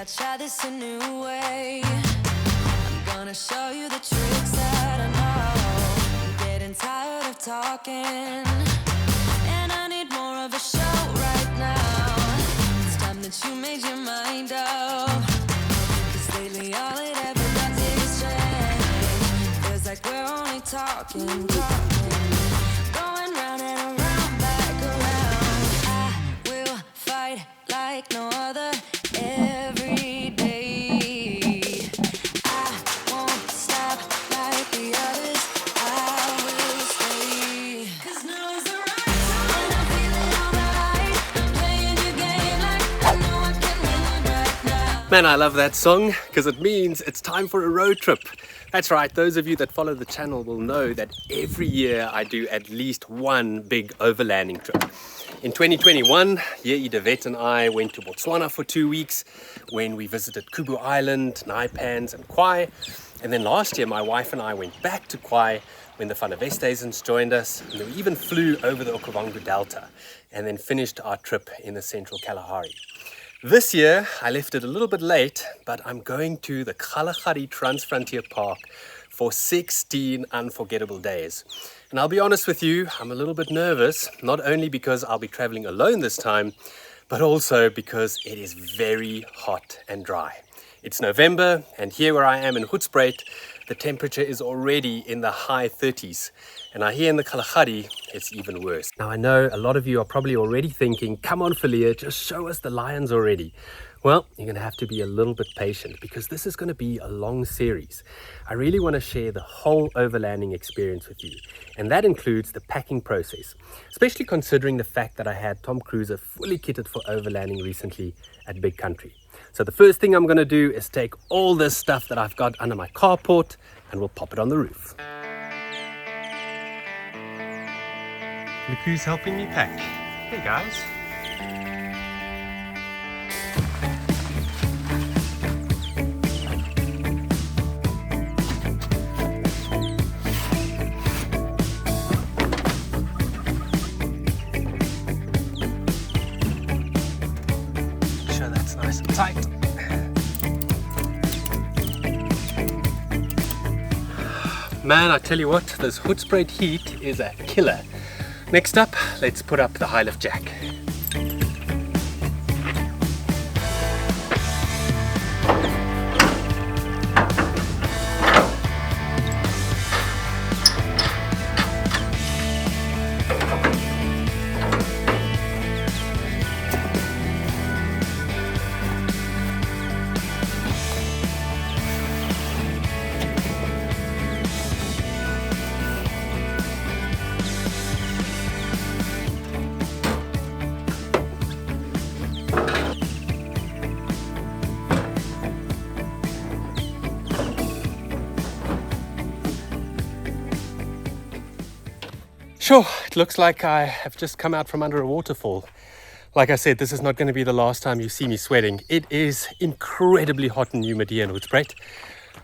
I'd try this a new way. I'm gonna show you the tricks that I know. I'm getting tired of talking, and I need more of a show right now. It's time that you made your mind up, 'cause lately all it ever does is change. Feels like we're only talking, going round and around, back around. I will fight like no other every day. I won't stop like the others. I will stay. 'Cause now is the right time, and I feel it all right. I'm playing your game like I know I can win right now. Man, I love that song because it means it's time for a road trip. That's right, those of you that follow the channel will know that every year I do at least one big overlanding trip. In 2021, Yei Devet and I went to Botswana for 2 weeks when we visited Kubu Island, Naipans and Kwai. And then last year, my wife and I went back to Kwai when the Vanavestesens joined us. And we even flew over the Okavango Delta and then finished our trip in the central Kalahari. This year, I left it a little bit late, but I'm going to the Kgalagadi Transfrontier Park for 16 unforgettable days. And I'll be honest with you, I'm a little bit nervous, not only because I'll be traveling alone this time, but also because it is very hot and dry. It's November, and here where I am in Hoedspruit, the temperature is already in the high 30s. And I hear in the Kgalagadi, it's even worse. Now I know a lot of you are probably already thinking, come on Philia, just show us the lions already. Well, you're going to have to be a little bit patient because this is going to be a long series. I really want to share the whole overlanding experience with you. And that includes the packing process, especially considering the fact that I had Tom Cruiser fully kitted for overlanding recently at Big Country. So the first thing I'm going to do is take all this stuff that I've got under my carport and we'll pop it on the roof. Look who's helping me pack. Hey guys. Sure that's nice and tight. Man, I tell you what, this Hoedspruit heat is a killer. Next up, let's put up the high lift jack. Sure, it looks like I have just come out from under a waterfall. Like I said, this is not going to be the last time you see me sweating. It is incredibly hot and humid here in Hoedspruit.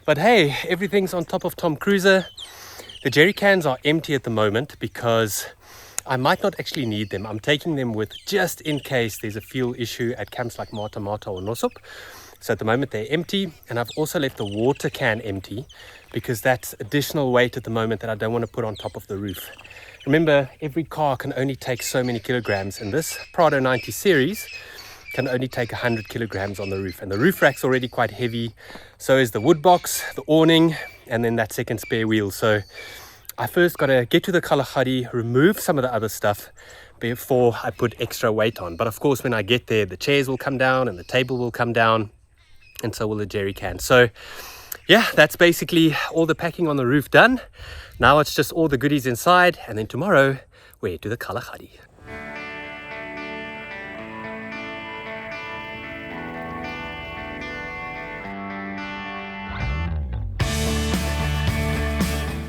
But hey, everything's on top of Tom Cruiser. The jerry cans are empty at the moment because I might not actually need them. I'm taking them with just in case there's a fuel issue at camps like MataMata or Nossob. So at the moment they're empty, and I've also left the water can empty because that's additional weight at the moment that I don't want to put on top of the roof. Remember, every car can only take so many kilograms, and this Prado 90 series can only take 100 kilograms on the roof. And the roof rack's already quite heavy, so is the wood box, the awning, and then that second spare wheel. So I first got to get to the Kgalagadi, remove some of the other stuff before I put extra weight on. But of course, when I get there, the chairs will come down and the table will come down, and so will the jerry can. So yeah, that's basically all the packing on the roof done. Now it's just all the goodies inside, and then tomorrow we're to the Kgalagadi.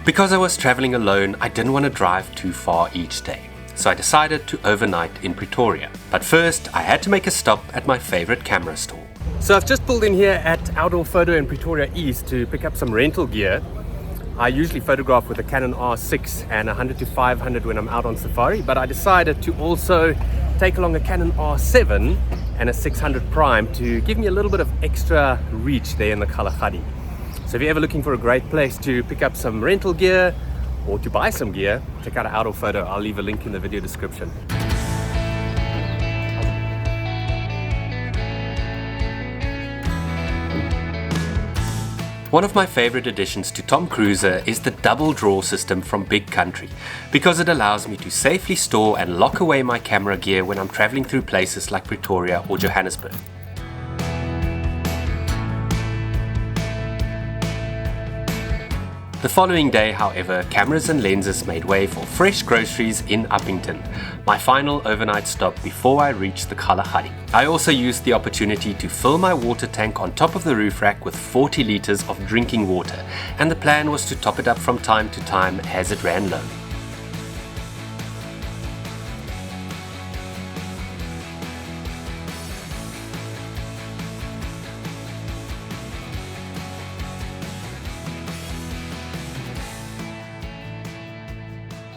Because I was traveling alone, I didn't want to drive too far each day. So I decided to overnight in Pretoria. But first, I had to make a stop at my favorite camera store. So I've just pulled in here at Outdoor Photo in Pretoria East to pick up some rental gear. I usually photograph with a Canon R6 and 100 to 500 when I'm out on safari, but I decided to also take along a Canon R7 and a 600 prime to give me a little bit of extra reach there in the Kgalagadi. So if you're ever looking for a great place to pick up some rental gear or to buy some gear, check out our outdoor photo. I'll leave a link in the video description. One of my favorite additions to Tom Cruiser is the double drawer system from Big Country, because it allows me to safely store and lock away my camera gear when I'm traveling through places like Pretoria or Johannesburg. The following day, however, cameras and lenses made way for fresh groceries in Upington, my final overnight stop before I reached the Kgalagadi. I also used the opportunity to fill my water tank on top of the roof rack with 40 litres of drinking water, and the plan was to top it up from time to time as it ran low.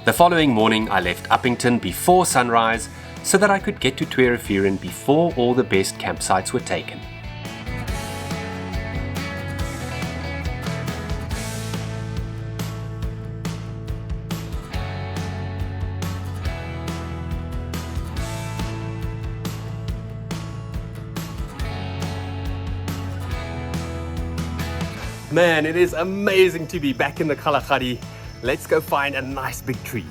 The following morning I left Upington before sunrise so that I could get to Twee Rivieren before all the best campsites were taken. Man, it is amazing to be back in the Kgalagadi. Let's go find a nice big tree.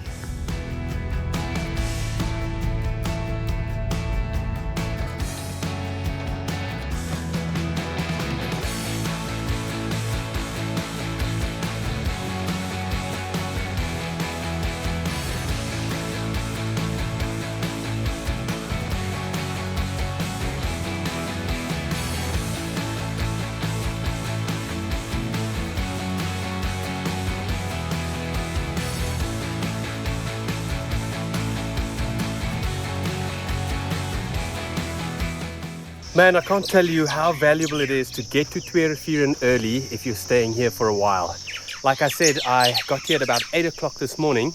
Man, I can't tell you how valuable it is to get to Twee Rivieren early if you're staying here for a while. Like I said, I got here at about 8 o'clock this morning,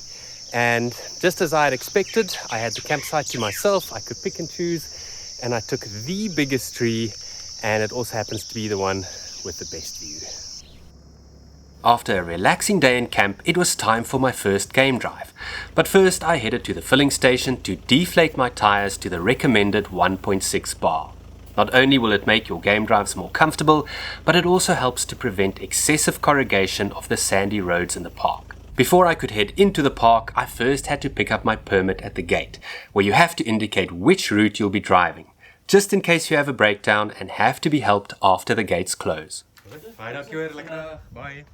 and just as I had expected, I had the campsite to myself. I could pick and choose, and I took the biggest tree, and it also happens to be the one with the best view. After a relaxing day in camp, it was time for my first game drive. But first I headed to the filling station to deflate my tires to the recommended 1.6 bar. Not only will it make your game drives more comfortable, but it also helps to prevent excessive corrugation of the sandy roads in the park. Before I could head into the park, I first had to pick up my permit at the gate, where you have to indicate which route you'll be driving, just in case you have a breakdown and have to be helped after the gates close. Bye.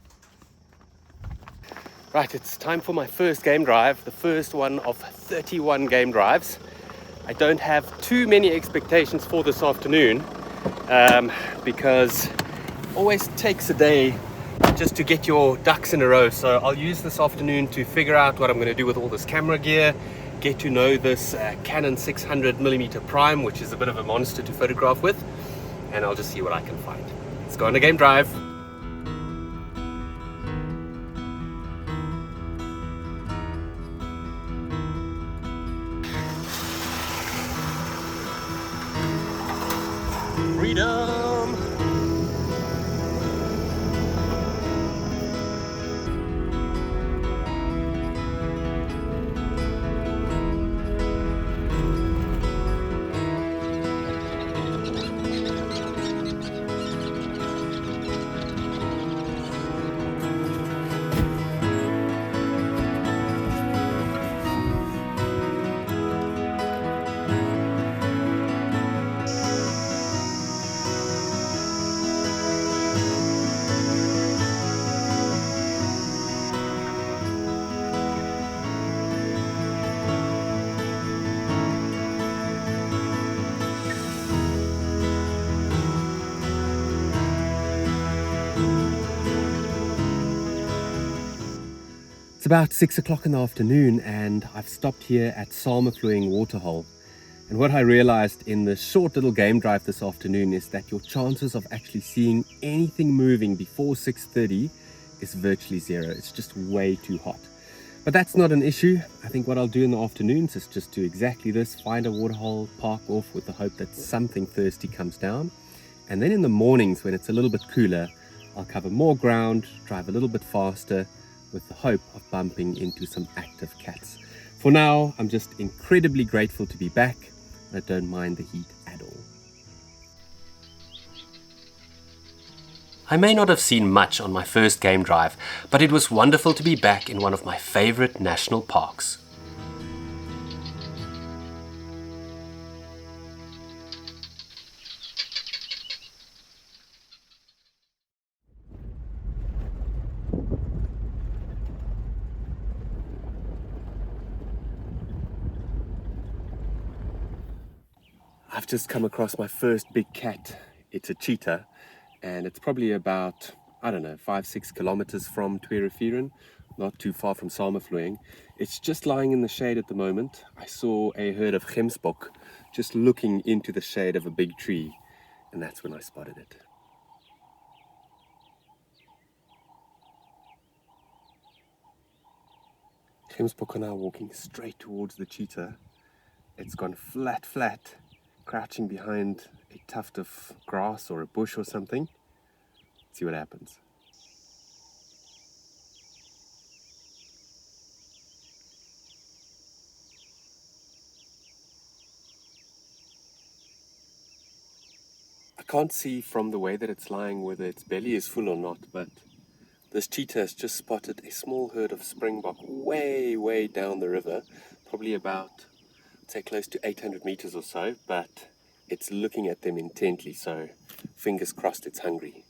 Right, it's time for my first game drive, the first one of 31 game drives. I don't have too many expectations for this afternoon because it always takes a day just to get your ducks in a row. So I'll use this afternoon to figure out what I'm going to do with all this camera gear, get to know this Canon 600mm prime, which is a bit of a monster to photograph with, and I'll just see what I can find. Let's go on a game drive. Freedom! It's about 6 o'clock in the afternoon and I've stopped here at Flowing Waterhole. And what I realized in the short little game drive this afternoon is that your chances of actually seeing anything moving before 6:30 is virtually zero. It's just way too hot. But that's not an issue. I think what I'll do in the afternoons is just do exactly this, find a waterhole, park off with the hope that something thirsty comes down. And then in the mornings when it's a little bit cooler, I'll cover more ground, drive a little bit faster with the hope of bumping into some active cats. For now, I'm just incredibly grateful to be back. I don't mind the heat at all. I may not have seen much on my first game drive, but it was wonderful to be back in one of my favorite national parks. I've just come across my first big cat. It's a cheetah, and it's probably about, I don't know, 5-6 kilometers from Twee Rivieren, not too far from Samefloing. It's just lying in the shade at the moment. I saw a herd of gemsbok just looking into the shade of a big tree, and that's when I spotted it. Gemsbok are now walking straight towards the cheetah. It's gone flat, crouching behind a tuft of grass or a bush or something. Let's see what happens. I can't see from the way that it's lying whether its belly is full or not, but this cheetah has just spotted a small herd of springbok way down the river, probably about, say, close to 800 meters or so, but it's looking at them intently, so fingers crossed it's hungry.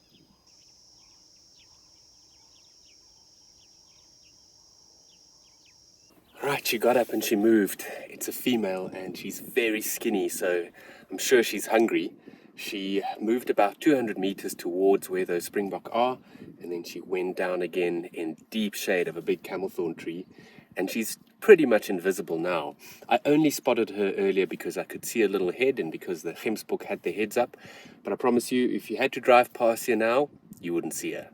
Right, she got up and she moved. It's a female and she's very skinny, so I'm sure she's hungry. She moved about 200 meters towards where those springbok are, and then she went down again in deep shade of a big camelthorn tree, and she's pretty much invisible now. I only spotted her earlier because I could see a little head and because the gemsbok had their heads up, but I promise you, if you had to drive past here now, you wouldn't see her.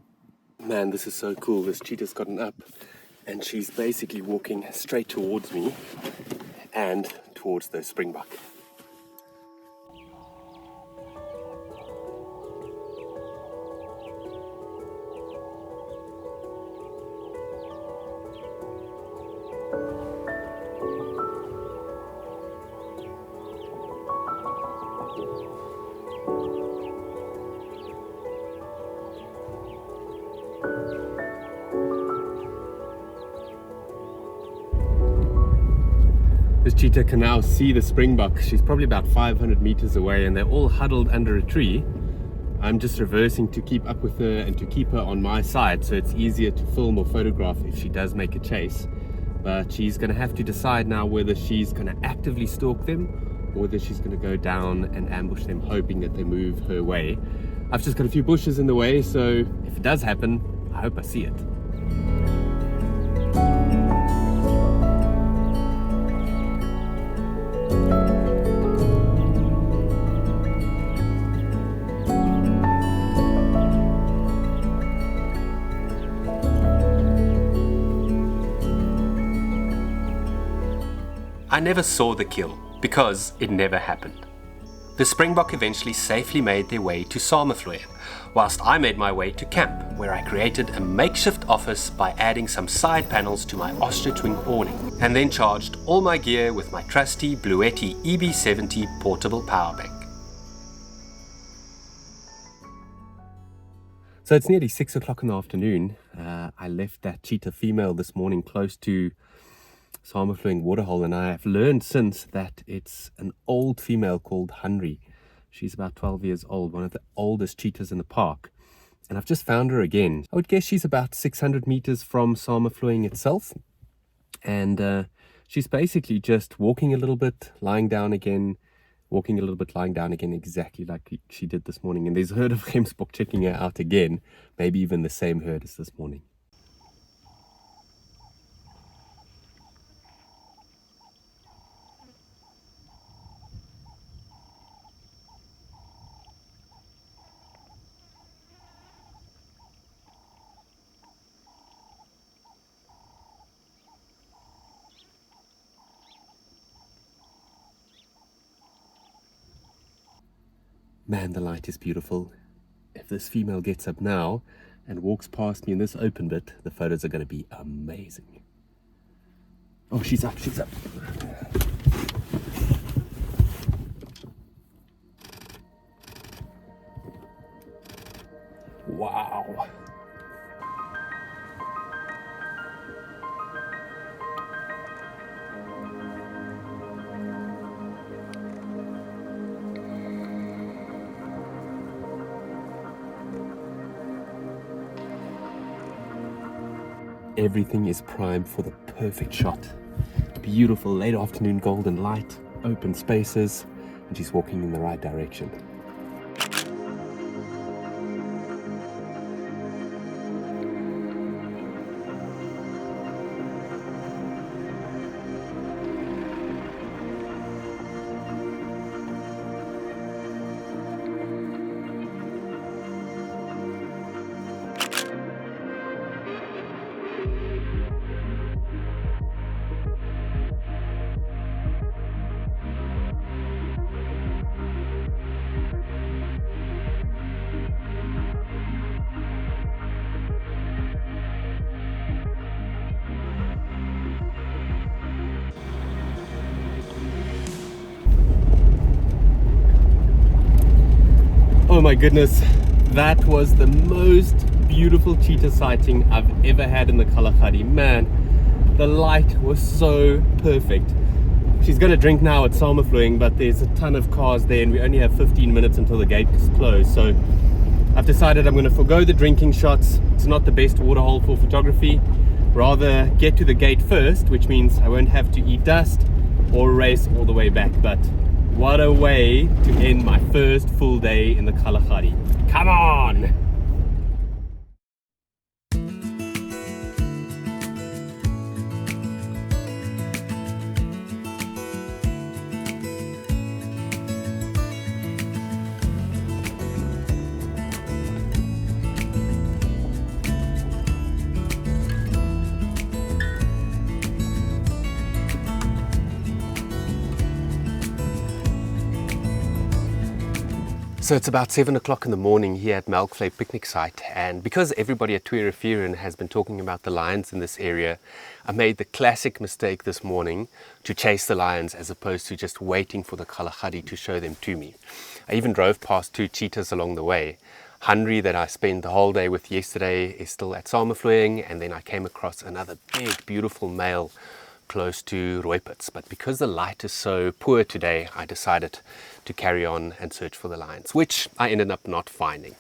Man, this is so cool. This cheetah's gotten up and she's basically walking straight towards me and towards the springbok. This cheetah can now see the springbok. She's probably about 500 meters away and they're all huddled under a tree. I'm just reversing to keep up with her and to keep her on my side so it's easier to film or photograph if she does make a chase. But she's going to have to decide now whether she's going to actively stalk them or whether she's going to go down and ambush them, hoping that they move her way. I've just got a few bushes in the way, so if it does happen, I hope I see it. I never saw the kill, because it never happened. The springbok eventually safely made their way to Samefloing, whilst I made my way to camp, where I created a makeshift office by adding some side panels to my ostrich wing awning, and then charged all my gear with my trusty Bluetti EB70 portable power bank. So it's nearly 6 o'clock in the afternoon. I left that cheetah female this morning close to Samefloing Waterhole, and I have learned since that it's an old female called Henry. She's about 12 years old, one of the oldest cheetahs in the park. And I've just found her again. I would guess she's about 600 meters from Samefloing itself. And she's basically just walking a little bit, lying down again, walking a little bit, lying down again, exactly like she did this morning. And there's a herd of gemsbok checking her out again, maybe even the same herd as this morning. Man, the light is beautiful. If this female gets up now and walks past me in this open bit, the photos are going to be amazing. Oh, she's up, she's up. Wow. Everything is primed for the perfect shot. Beautiful late afternoon golden light, open spaces, and she's walking in the right direction. Oh my goodness, that was the most beautiful cheetah sighting I've ever had in the Kgalagadi. Man, the light was so perfect. She's going to drink now at Samafluing, but there's a ton of cars there and we only have 15 minutes until the gate is closed. So I've decided I'm going to forgo the drinking shots. It's not the best waterhole for photography. Rather get to the gate first, which means I won't have to eat dust or race all the way back. But what a way to end my first full day in the Kgalagadi. Come on! So it's about 7 o'clock in the morning here at Melkvlei picnic site, and because everybody at Twee Rivieren has been talking about the lions in this area, I made the classic mistake this morning to chase the lions as opposed to just waiting for the Kgalagadi to show them to me. I even drove past 2 cheetahs along the way. Henry, that I spent the whole day with yesterday, is still at Samafluing, and then I came across another big beautiful male close to Rooikop. But because the light is so poor today, I decided to carry on and search for the lions, which I ended up not finding.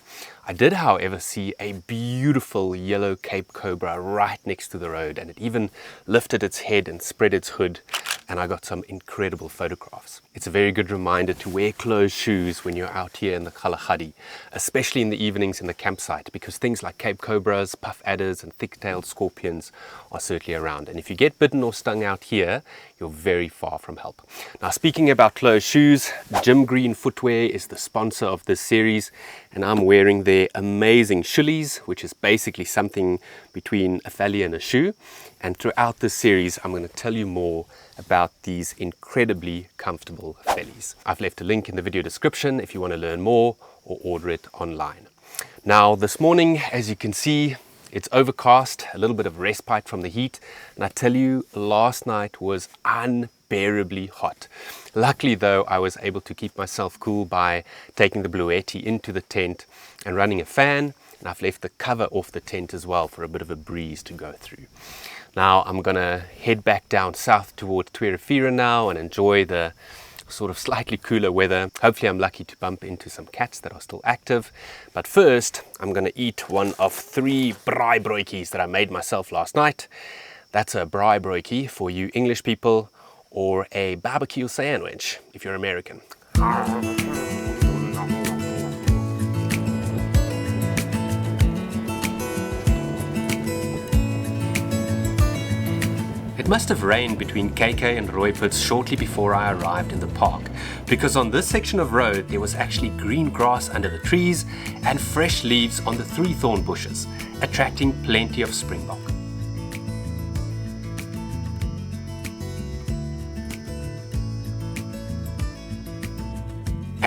I did, however, see a beautiful yellow Cape Cobra right next to the road, and it even lifted its head and spread its hood, and I got some incredible photographs. It's a very good reminder to wear closed shoes when you're out here in the Kgalagadi, especially in the evenings in the campsite, because things like Cape Cobras, puff adders and thick-tailed scorpions are certainly around. And if you get bitten or stung out here, you're very far from help. Now, speaking about closed shoes, Gym Green Footwear is the sponsor of this series, and I'm wearing their amazing shullies, which is basically something between a thalia and a shoe. And throughout this series, I'm going to tell you more about these incredibly comfortable thellies. I've left a link in the video description if you want to learn more or order it online. Now, this morning, as you can see, it's overcast, a little bit of respite from the heat, and I tell you, last night was unbearably hot. Luckily though, I was able to keep myself cool by taking the Bluetti into the tent and running a fan, and I've left the cover off the tent as well for a bit of a breeze to go through. Now I'm gonna head back down south towards Twee Rivieren now and enjoy the sort of slightly cooler weather. Hopefully I'm lucky to bump into some cats that are still active. But first, I'm gonna eat one of 3 braaibroodjies that I made myself last night. That's a braaibroodjie for you English people, or a barbecue sandwich if you're American. It must have rained between KK and Rooikop shortly before I arrived in the park, because on this section of road there was actually green grass under the trees and fresh leaves on the 3 thorn bushes, attracting plenty of springbok.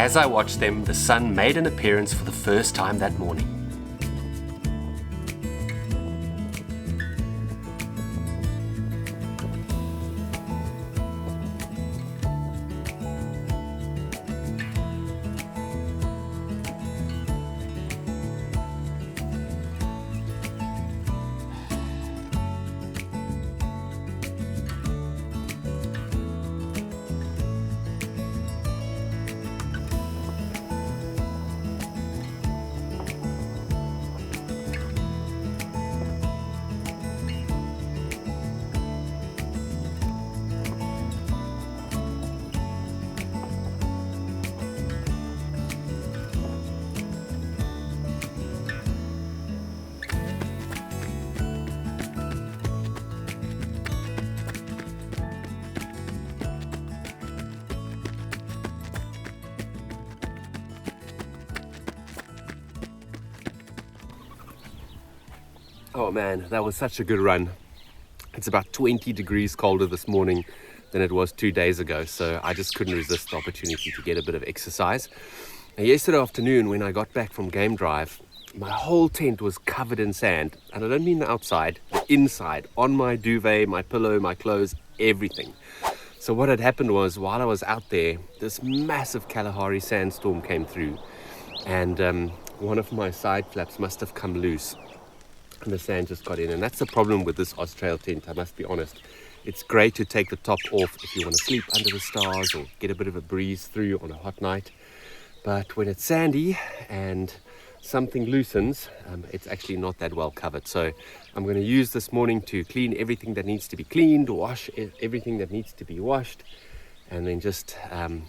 As I watched them, the sun made an appearance for the first time that morning. Oh man, that was such a good run. It's about 20 degrees colder this morning than it was 2 days ago, so I just couldn't resist the opportunity to get a bit of exercise. And yesterday afternoon when I got back from game drive, my whole tent was covered in sand, and I don't mean the outside, the inside, on my duvet, my pillow, my clothes, everything. So what had happened was, while I was out there, this massive Kalahari sandstorm came through, and one of my side flaps must have come loose. And the sand just got in, and that's the problem with this Austrail tent, I must be honest. It's great to take the top off if you want to sleep under the stars or get a bit of a breeze through on a hot night. But when it's sandy and something loosens, it's actually not that well covered. So I'm going to use this morning to clean everything that needs to be cleaned, wash everything that needs to be washed, and then just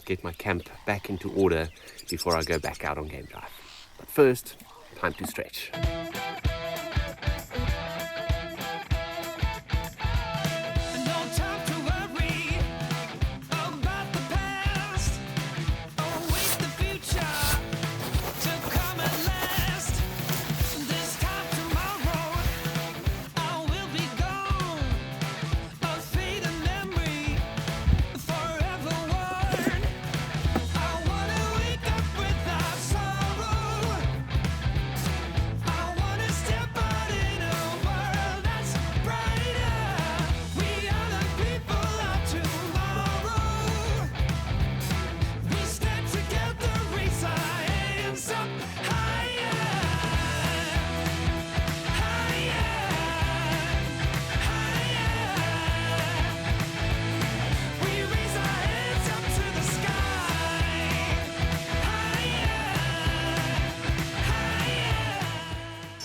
get my camp back into order before I go back out on game drive. But first, time to stretch.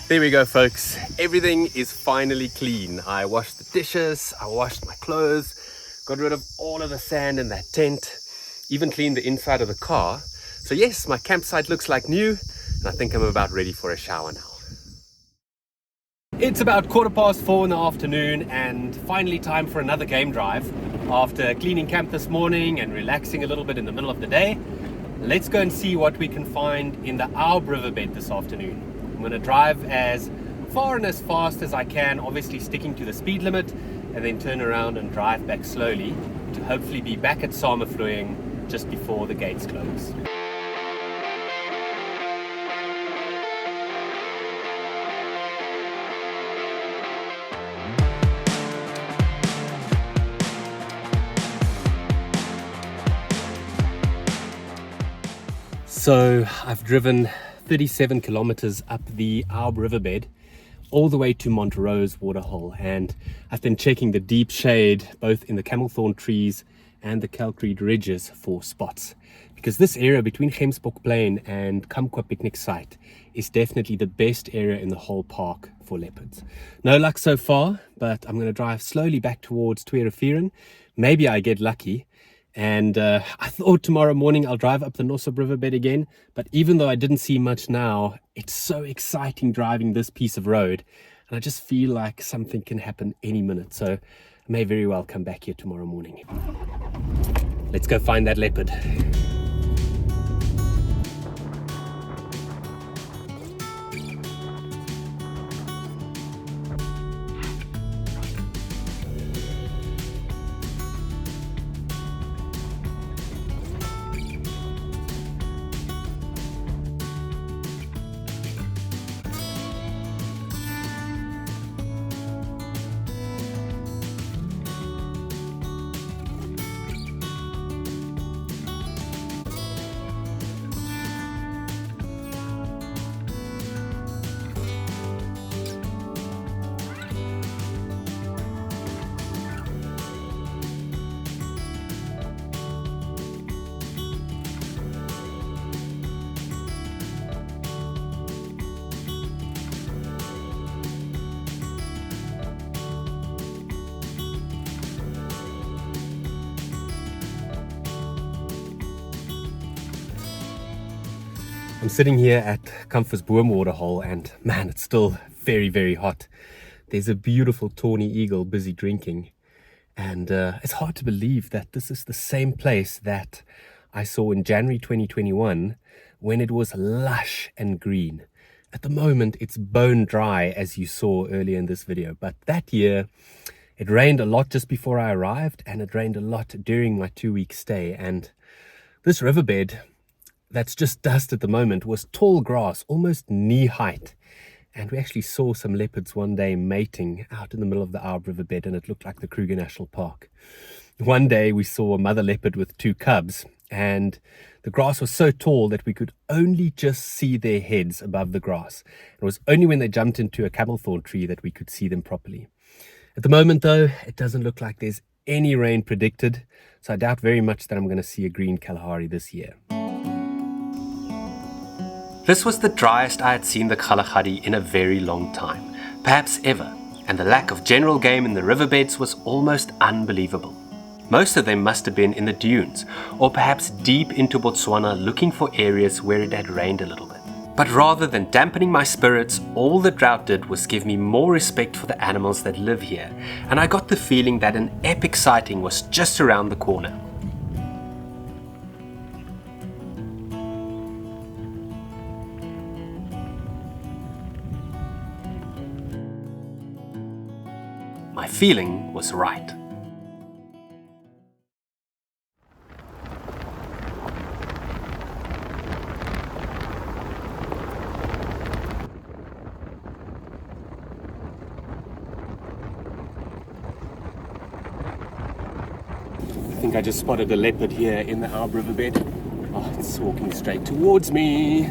There we go, folks. Everything is finally clean. I washed the dishes, I washed my clothes, got rid of all of the sand in that tent, even cleaned the inside of the car. So yes, my campsite looks like new, and I think I'm about ready for a shower now. It's about 4:15 in the afternoon, and finally time for another game drive. After cleaning camp this morning and relaxing a little bit in the middle of the day, let's go and see what we can find in the Aub riverbed this afternoon. I'm going to drive as far and as fast as I can, obviously sticking to the speed limit, and then turn around and drive back slowly to hopefully be back at Sameflooiing just before the gates close. So I've driven 37 kilometers up the Aub riverbed all the way to Montero's Waterhole, and I've been checking the deep shade both in the camelthorn trees and the kelkreed ridges for spots, because this area between Gemsbok Plain and Kamkwa picnic site is definitely the best area in the whole park for leopards. No luck so far, but I'm going to drive slowly back towards Twee Rivieren. Maybe I get lucky. And I thought tomorrow morning I'll drive up the Nossob riverbed again, but even though I didn't see much now, it's so exciting driving this piece of road, and I just feel like something can happen any minute, so I may very well come back here tomorrow morning. Let's go find that leopard. I'm sitting here at Comfortsboom Waterhole and man, it's still very, very hot. There's a beautiful tawny eagle busy drinking. And it's hard to believe that this is the same place that I saw in January 2021 when it was lush and green. At the moment, it's bone dry, as you saw earlier in this video. But that year, it rained a lot just before I arrived, and it rained a lot during my 2-week stay. And this riverbed that's just dust at the moment was tall grass, almost knee height. And we actually saw some leopards one day mating out in the middle of the Arb riverbed, and it looked like the Kruger National Park. One day we saw a mother leopard with 2 cubs, and the grass was so tall that we could only just see their heads above the grass. It was only when they jumped into a camelthorn tree that we could see them properly. At the moment, though, it doesn't look like there's any rain predicted, so I doubt very much that I'm going to see a green Kalahari this year. This was the driest I had seen the Kgalagadi in a very long time, perhaps ever, and the lack of general game in the riverbeds was almost unbelievable. Most of them must have been in the dunes, or perhaps deep into Botswana looking for areas where it had rained a little bit. But rather than dampening my spirits, all the drought did was give me more respect for the animals that live here, and I got the feeling that an epic sighting was just around the corner. My feeling was right. I think I just spotted a leopard here in the Arb riverbed. Oh, it's walking straight towards me.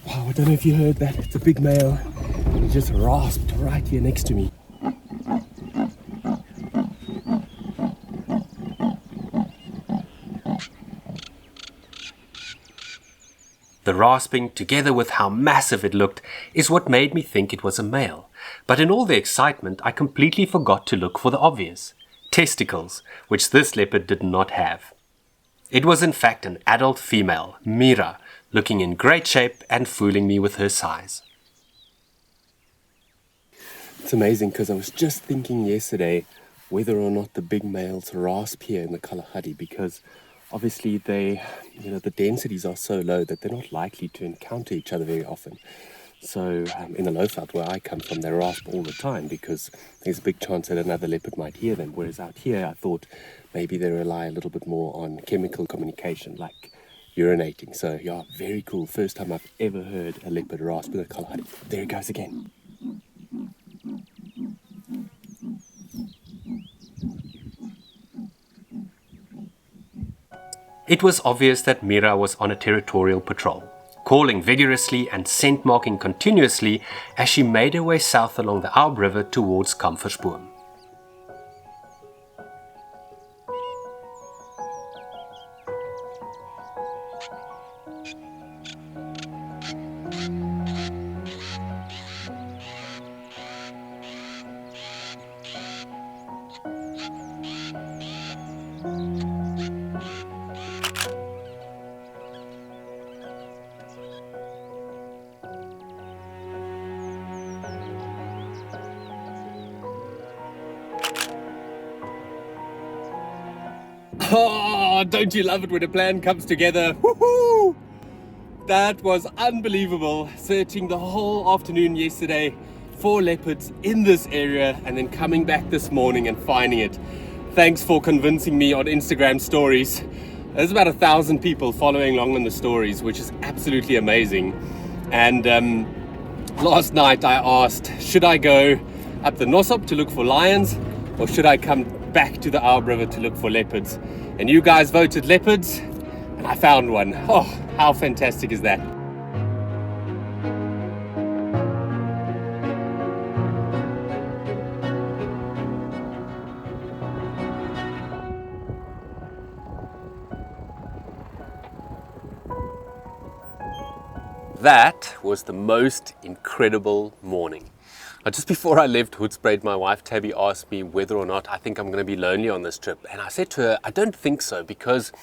I don't know if you heard that. It's a big male. He just rasped right here next to me. The rasping, together with how massive it looked, is what made me think it was a male. But in all the excitement, I completely forgot to look for the obvious. Testicles, which this leopard did not have. It was in fact an adult female, Mira, looking in great shape and fooling me with her size. It's amazing because I was just thinking yesterday whether or not the big males rasp here in the Kgalagadi, because obviously the densities are so low that they're not likely to encounter each other very often. So in the Lowveld where I come from, they rasp all the time because there's a big chance that another leopard might hear them. Whereas out here, I thought maybe they rely a little bit more on chemical communication, like urinating. So yeah, very cool. First time I've ever heard a leopard rasp in a Kgalagadi. There it goes again. It was obvious that Mira was on a territorial patrol, calling vigorously and scent marking continuously as she made her way south along the Arb River towards Comfortsboom. Oh, don't you love it when a plan comes together? Woohoo! That was unbelievable. Searching the whole afternoon yesterday, 4 leopards in this area and then coming back this morning and finding it. Thanks for convincing me on Instagram stories. There's about 1,000 people following along on the stories, which is absolutely amazing. And last night I asked, should I go up the Nossob to look for lions, or should I come back to the Arb River to look for leopards? And you guys voted leopards, and I found one. Oh, how fantastic is that? That was the most incredible morning. Now, just before I left Hoedspruit, my wife Tabby asked me whether or not I think I'm going to be lonely on this trip. And I said to her, I don't think so, because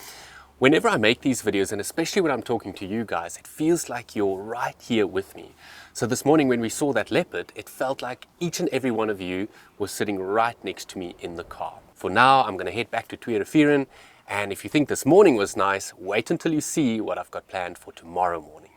whenever I make these videos, and especially when I'm talking to you guys, it feels like you're right here with me. So this morning when we saw that leopard, it felt like each and every one of you was sitting right next to me in the car. For now, I'm going to head back to Twee Rivieren. And if you think this morning was nice, wait until you see what I've got planned for tomorrow morning.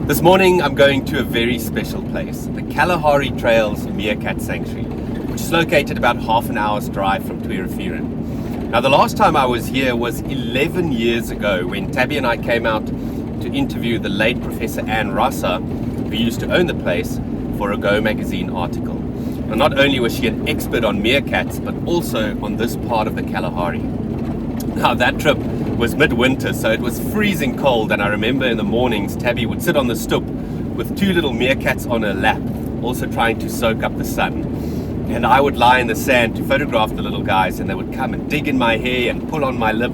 This morning I'm going to a very special place, the Kalahari Trails Meerkat Sanctuary, which is located about half an hour's drive from Twee Rivieren. Now the last time I was here was 11 years ago when Tabby and I came out to interview the late Professor Anne Rosser, who used to own the place, for a Go magazine article. Now not only was she an expert on meerkats, but also on this part of the Kalahari. Now that trip was midwinter, so it was freezing cold, and I remember in the mornings Tabby would sit on the stoep with 2 little meerkats on her lap, also trying to soak up the sun. And I would lie in the sand to photograph the little guys, and they would come and dig in my hair and pull on my lip.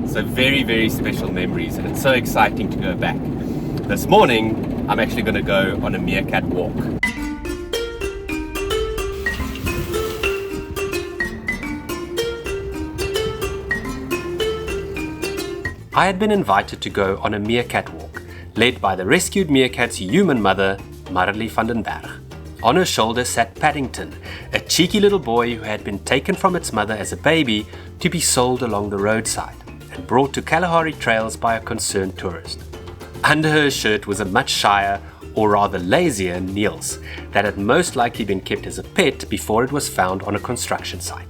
So very, very special memories, and it's so exciting to go back. This morning, I'm actually going to go on a meerkat walk. I had been invited to go on a meerkat walk, led by the rescued meerkat's human mother, Marley van den Berg. On her shoulder sat Bedinkt, a cheeky little boy who had been taken from its mother as a baby to be sold along the roadside and brought to Kalahari Trails by a concerned tourist. Under her shirt was a much shyer, or rather lazier, Niels, that had most likely been kept as a pet before it was found on a construction site.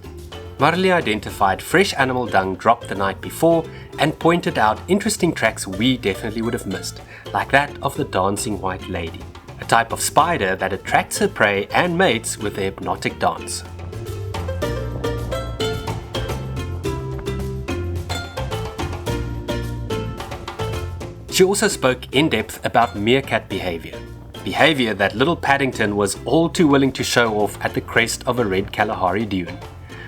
Marley identified fresh animal dung dropped the night before and pointed out interesting tracks we definitely would have missed, like that of the dancing white lady, a type of spider that attracts her prey and mates with a hypnotic dance. She also spoke in depth about meerkat behavior that little Bedinkt was all too willing to show off at the crest of a red Kalahari dune,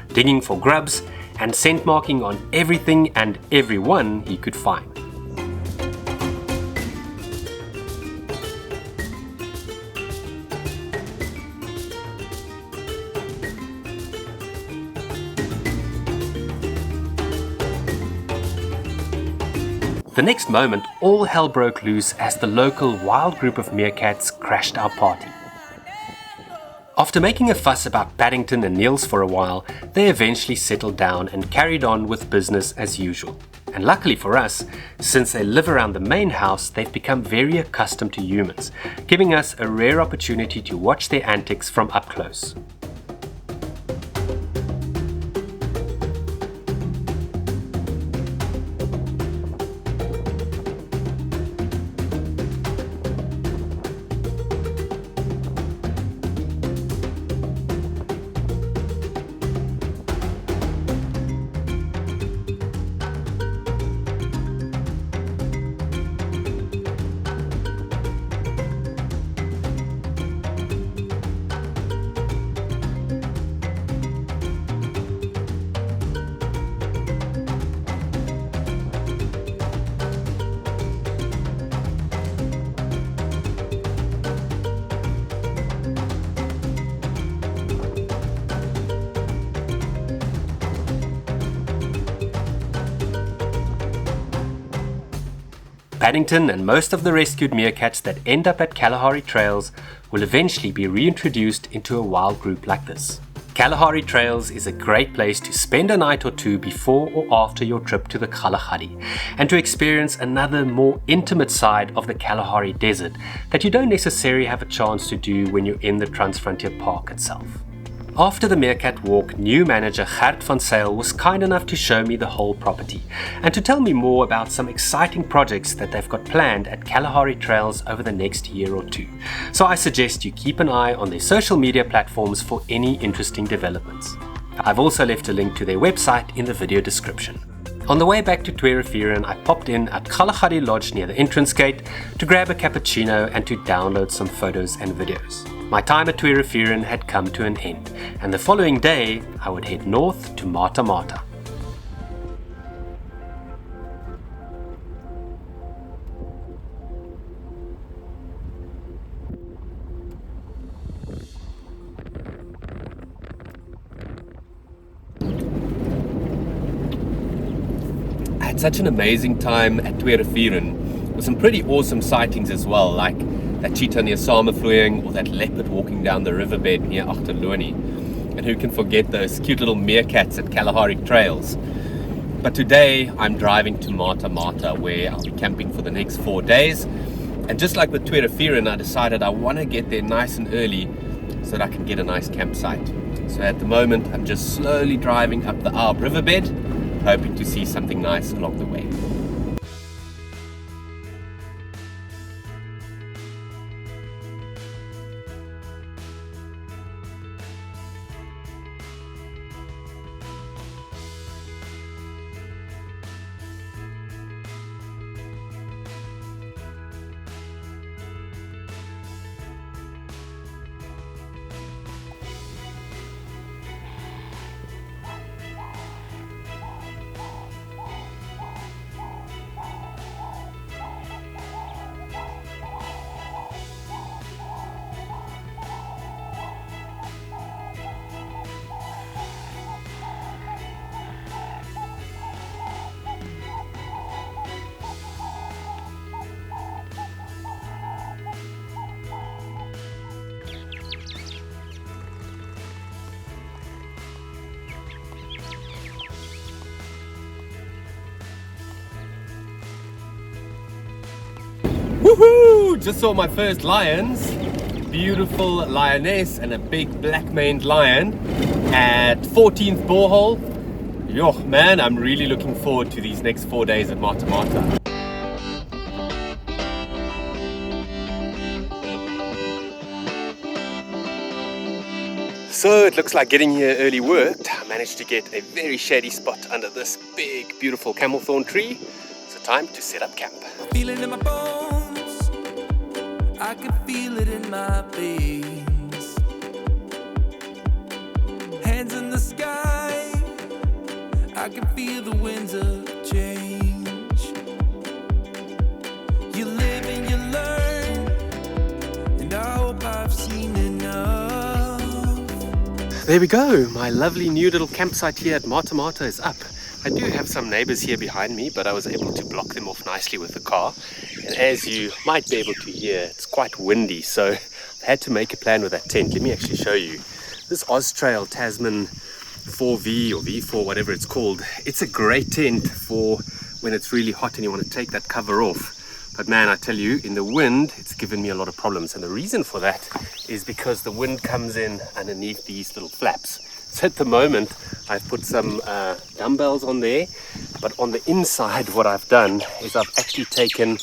digging for grubs and scent marking on everything and everyone he could find. The next moment, all hell broke loose as the local wild group of meerkats crashed our party. After making a fuss about Bedinkt and Niels for a while, they eventually settled down and carried on with business as usual. And luckily for us, since they live around the main house, they've become very accustomed to humans, giving us a rare opportunity to watch their antics from up close. Bedinkt and most of the rescued meerkats that end up at Kalahari Trails will eventually be reintroduced into a wild group like this. Kalahari Trails is a great place to spend a night or two before or after your trip to the Kgalagadi and to experience another more intimate side of the Kalahari Desert that you don't necessarily have a chance to do when you're in the Transfrontier Park itself. After the Meerkat walk, new manager Gert van Zyl was kind enough to show me the whole property and to tell me more about some exciting projects that they've got planned at Kalahari Trails over the next year or two. So I suggest you keep an eye on their social media platforms for any interesting developments. I've also left a link to their website in the video description. On the way back to Twee Rivieren, I popped in at Kgalagadi Lodge near the entrance gate to grab a cappuccino and to download some photos and videos. My time at Twee Rivieren had come to an end, and the following day I would head north to MataMata. I had such an amazing time at Twee Rivieren with some pretty awesome sightings as well, like that cheetah near Samevloeiing or that leopard walking down the riverbed near Achterloonie. And who can forget those cute little meerkats at Kalahari Trails. But today I'm driving to MataMata, where I'll be camping for the next 4 days. And just like with Twee Rivieren, I decided I want to get there nice and early so that I can get a nice campsite. So at the moment I'm just slowly driving up the Arb riverbed, hoping to see something nice along the way. Woohoo! Just saw my first lions. Beautiful lioness and a big black-maned lion at 14th borehole. Yo, man, I'm really looking forward to these next 4 days at MataMata. So it looks like getting here early worked. I managed to get a very shady spot under this big, beautiful camel thorn tree. So time to set up camp. Feel it in my bones, I can feel it in my veins. Hands in the sky, I can feel the winds of change. You live and you learn, and I hope I've seen enough. There we go, my lovely new little campsite here at MataMata is up. I do have some neighbors here behind me, but I was able to block them off nicely with the car. And as you might be able to hear, it's quite windy, so I had to make a plan with that tent. Let me actually show you. This Austrail Tasman 4V or V4, whatever it's called, it's a great tent for when it's really hot and you want to take that cover off. But man, I tell you, in the wind, it's given me a lot of problems. And the reason for that is because the wind comes in underneath these little flaps. So at the moment, I've put some dumbbells on there, but on the inside, what I've done is I've actually taken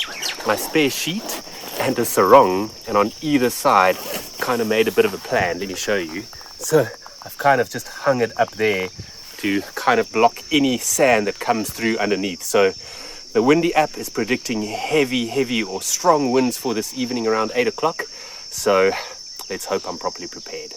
my spare sheet and a sarong, and on either side, kind of made a bit of a plan. Let me show you. So I've kind of just hung it up there to kind of block any sand that comes through underneath. So the Windy app is predicting heavy or strong winds for this evening around 8 o'clock. So let's hope I'm properly prepared.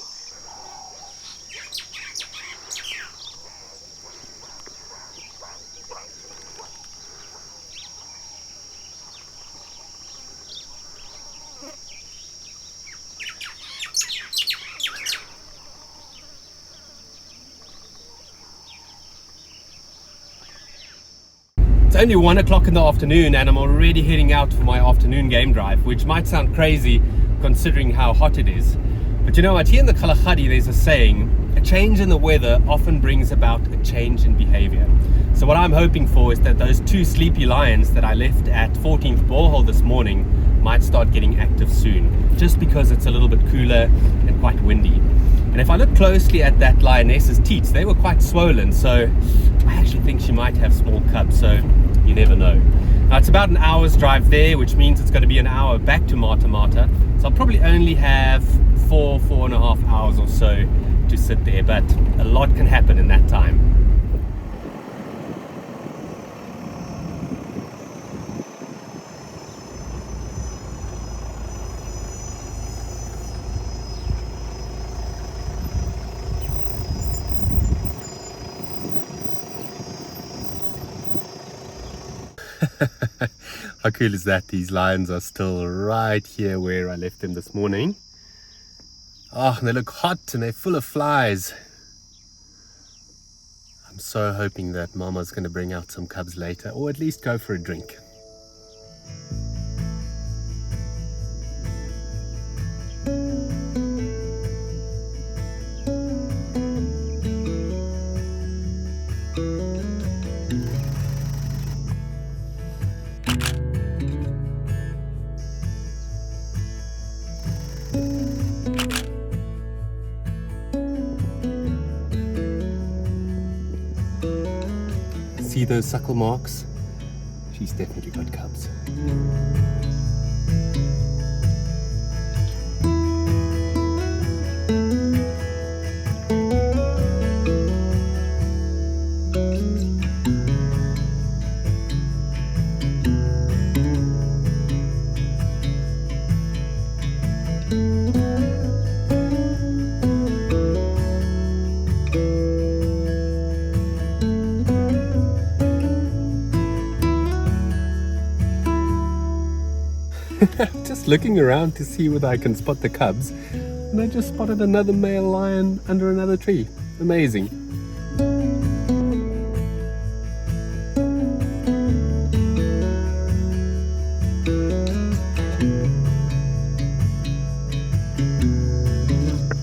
It's only 1 o'clock in the afternoon and I'm already heading out for my afternoon game drive, which might sound crazy considering how hot it is. But you know what, here in the Kgalagadi there's a saying, a change in the weather often brings about a change in behavior. So what I'm hoping for is that those 2 sleepy lions that I left at 14th borehole this morning might start getting active soon, just because it's a little bit cooler and quite windy. And if I look closely at that lioness's teats, they were quite swollen, so I actually think she might have small cubs, so you never know. Now it's about an hour's drive there, which means it's going to be an hour back to MataMata, so I'll probably only have 4.5 hours or so to sit there, but a lot can happen in that time. How cool is that? These lions are still right here where I left them this morning. Oh, and they look hot and they're full of flies. I'm so hoping that Mama's going to bring out some cubs later, or at least go for a drink. See those suckle marks? She's definitely got cubs. Just looking around to see whether I can spot the cubs, and I just spotted another male lion under another tree. Amazing.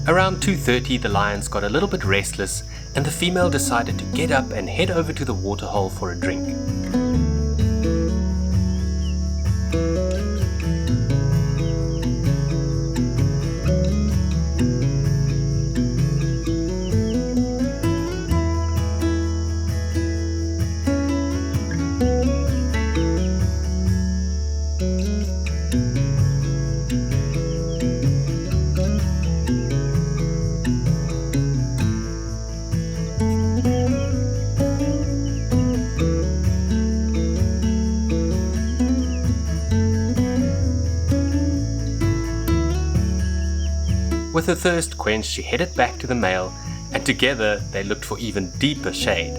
Around 2:30 the lions got a little bit restless, and the female decided to get up and head over to the waterhole for a drink. With her thirst quenched, she headed back to the male, and together they looked for even deeper shade.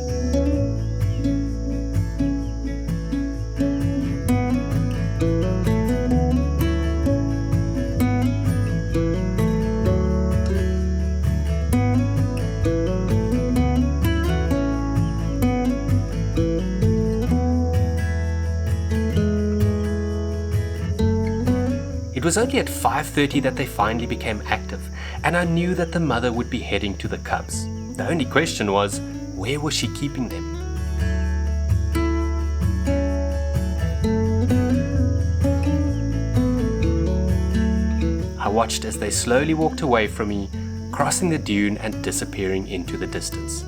It was only at 5:30 that they finally became active, and I knew that the mother would be heading to the cubs. The only question was, where was she keeping them? I watched as they slowly walked away from me, crossing the dune and disappearing into the distance.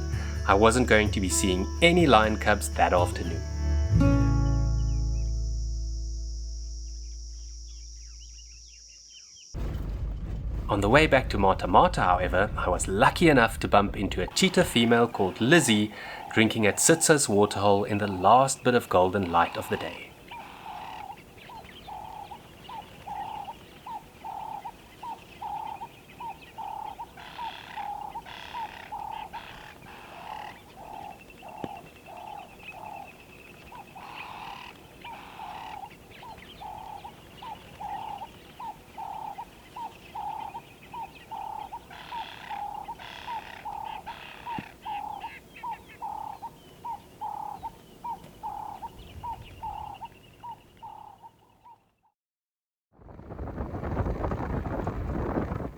I wasn't going to be seeing any lion cubs that afternoon. On the way back to MataMata, however, I was lucky enough to bump into a cheetah female called Lizzie drinking at Sitsa's waterhole in the last bit of golden light of the day.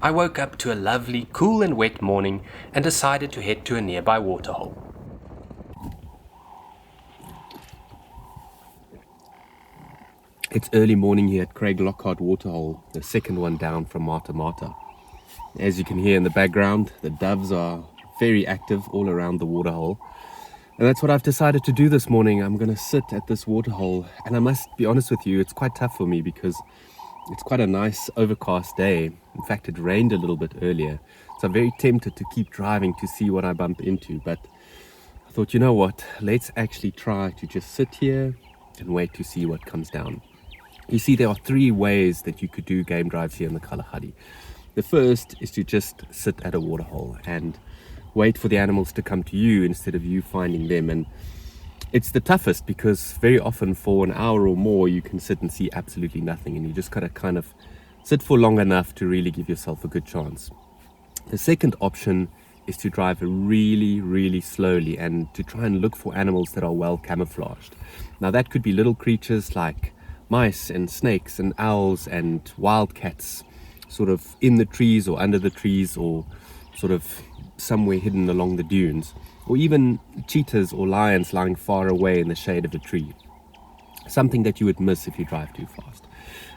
I woke up to a lovely, cool and wet morning and decided to head to a nearby waterhole. It's early morning here at Kgalagadi Waterhole, the second one down from MataMata. As you can hear in the background, the doves are very active all around the waterhole. And that's what I've decided to do this morning. I'm going to sit at this waterhole, and I must be honest with you, it's quite tough for me because it's quite a nice overcast day. In fact, it rained a little bit earlier, so I'm very tempted to keep driving to see what I bump into. But I thought, you know what, let's actually try to just sit here and wait to see what comes down. You see, there are three ways that you could do game drives here in the Kgalagadi. The first is to just sit at a waterhole and wait for the animals to come to you instead of you finding them. And it's the toughest because very often for an hour or more you can sit and see absolutely nothing, and you just gotta kind of sit for long enough to really give yourself a good chance. The second option is to drive really slowly and to try and look for animals that are well camouflaged. Now that could be little creatures like mice and snakes and owls and wildcats, sort of in the trees or under the trees or sort of somewhere hidden along the dunes, or even cheetahs or lions lying far away in the shade of a tree. Something that you would miss if you drive too fast.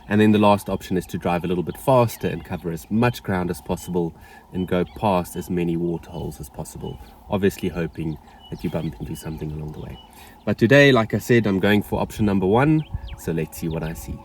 And then the last option is to drive a little bit faster and cover as much ground as possible and go past as many waterholes as possible, obviously hoping that you bump into something along the way. But today, like I said, I'm going for option number 1, so let's see what I see.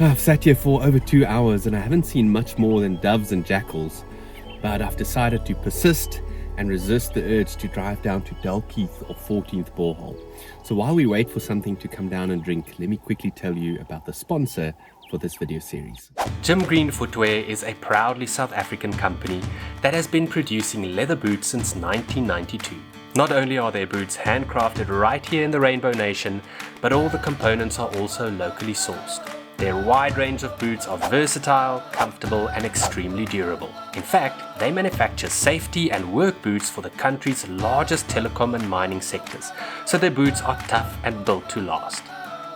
I've sat here for over 2 hours and I haven't seen much more than doves and jackals, but I've decided to persist and resist the urge to drive down to Delkeith or 14th borehole. So while we wait for something to come down and drink, let me quickly tell you about the sponsor for this video series. Gym Green Footwear is a proudly South African company that has been producing leather boots since 1992. Not only are their boots handcrafted right here in the Rainbow Nation, but all the components are also locally sourced. Their wide range of boots are versatile, comfortable and extremely durable. In fact, they manufacture safety and work boots for the country's largest telecom and mining sectors, so their boots are tough and built to last.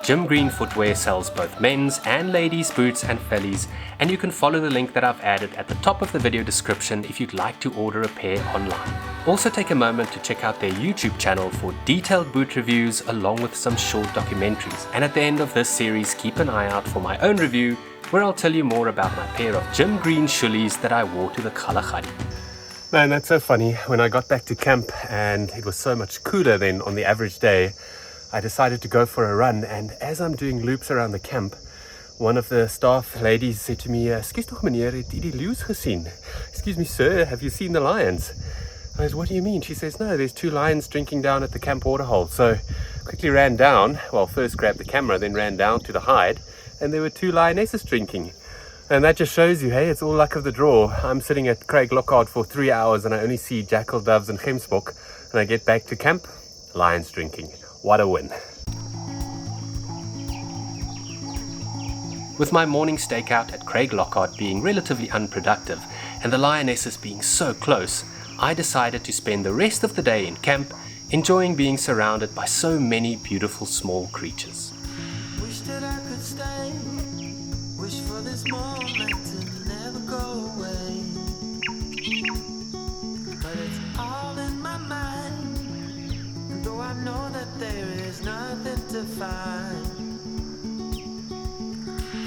Gym Green Footwear sells both men's and ladies' boots and fellies, and you can follow the link that I've added at the top of the video description if you'd like to order a pair online. Also take a moment to check out their YouTube channel for detailed boot reviews along with some short documentaries. And at the end of this series, keep an eye out for my own review where I'll tell you more about my pair of Gym Green shoelies that I wore to the Kgalagadi. Man, that's so funny. When I got back to camp and it was so much cooler than on the average day, I decided to go for a run, and as I'm doing loops around the camp, one of the staff ladies said to me, "Excuse me, meneer, het u die leeu's gesien? Excuse me, sir, have you seen the lions?" I said, what do you mean? She says, no, there's 2 lions drinking down at the camp waterhole. So quickly ran down, well, first grabbed the camera, then ran down to the hide, and there were 2 lionesses drinking. And that just shows you, hey, it's all luck of the draw. I'm sitting at Kgalagadi for 3 hours and I only see jackal, doves and gemsbok, and I get back to camp, lions drinking. What a win. With my morning stakeout at Kgalagadi being relatively unproductive and the lionesses being so close, I decided to spend the rest of the day in camp, enjoying being surrounded by so many beautiful small creatures. Wish that I could stay. Wish for this moment to never go away. But it's all in my mind. And though I know that there is nothing to find,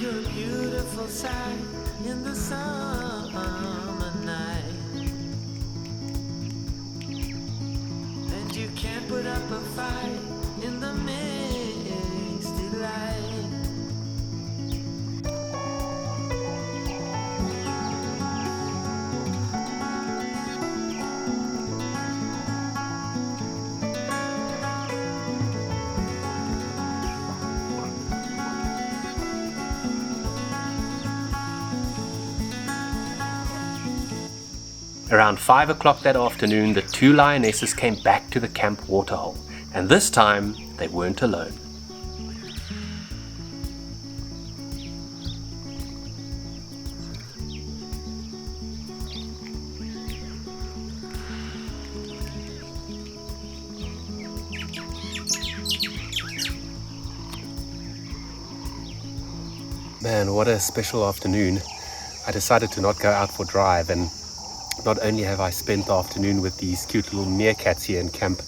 you're a beautiful sight in the summer night. And you can't put up a fight in the misty light. Around 5 o'clock that afternoon, the 2 lionesses came back to the camp waterhole, and this time they weren't alone. Man, what a special afternoon. I decided to not go out for drive, and not only have I spent the afternoon with these cute little meerkats here in camp,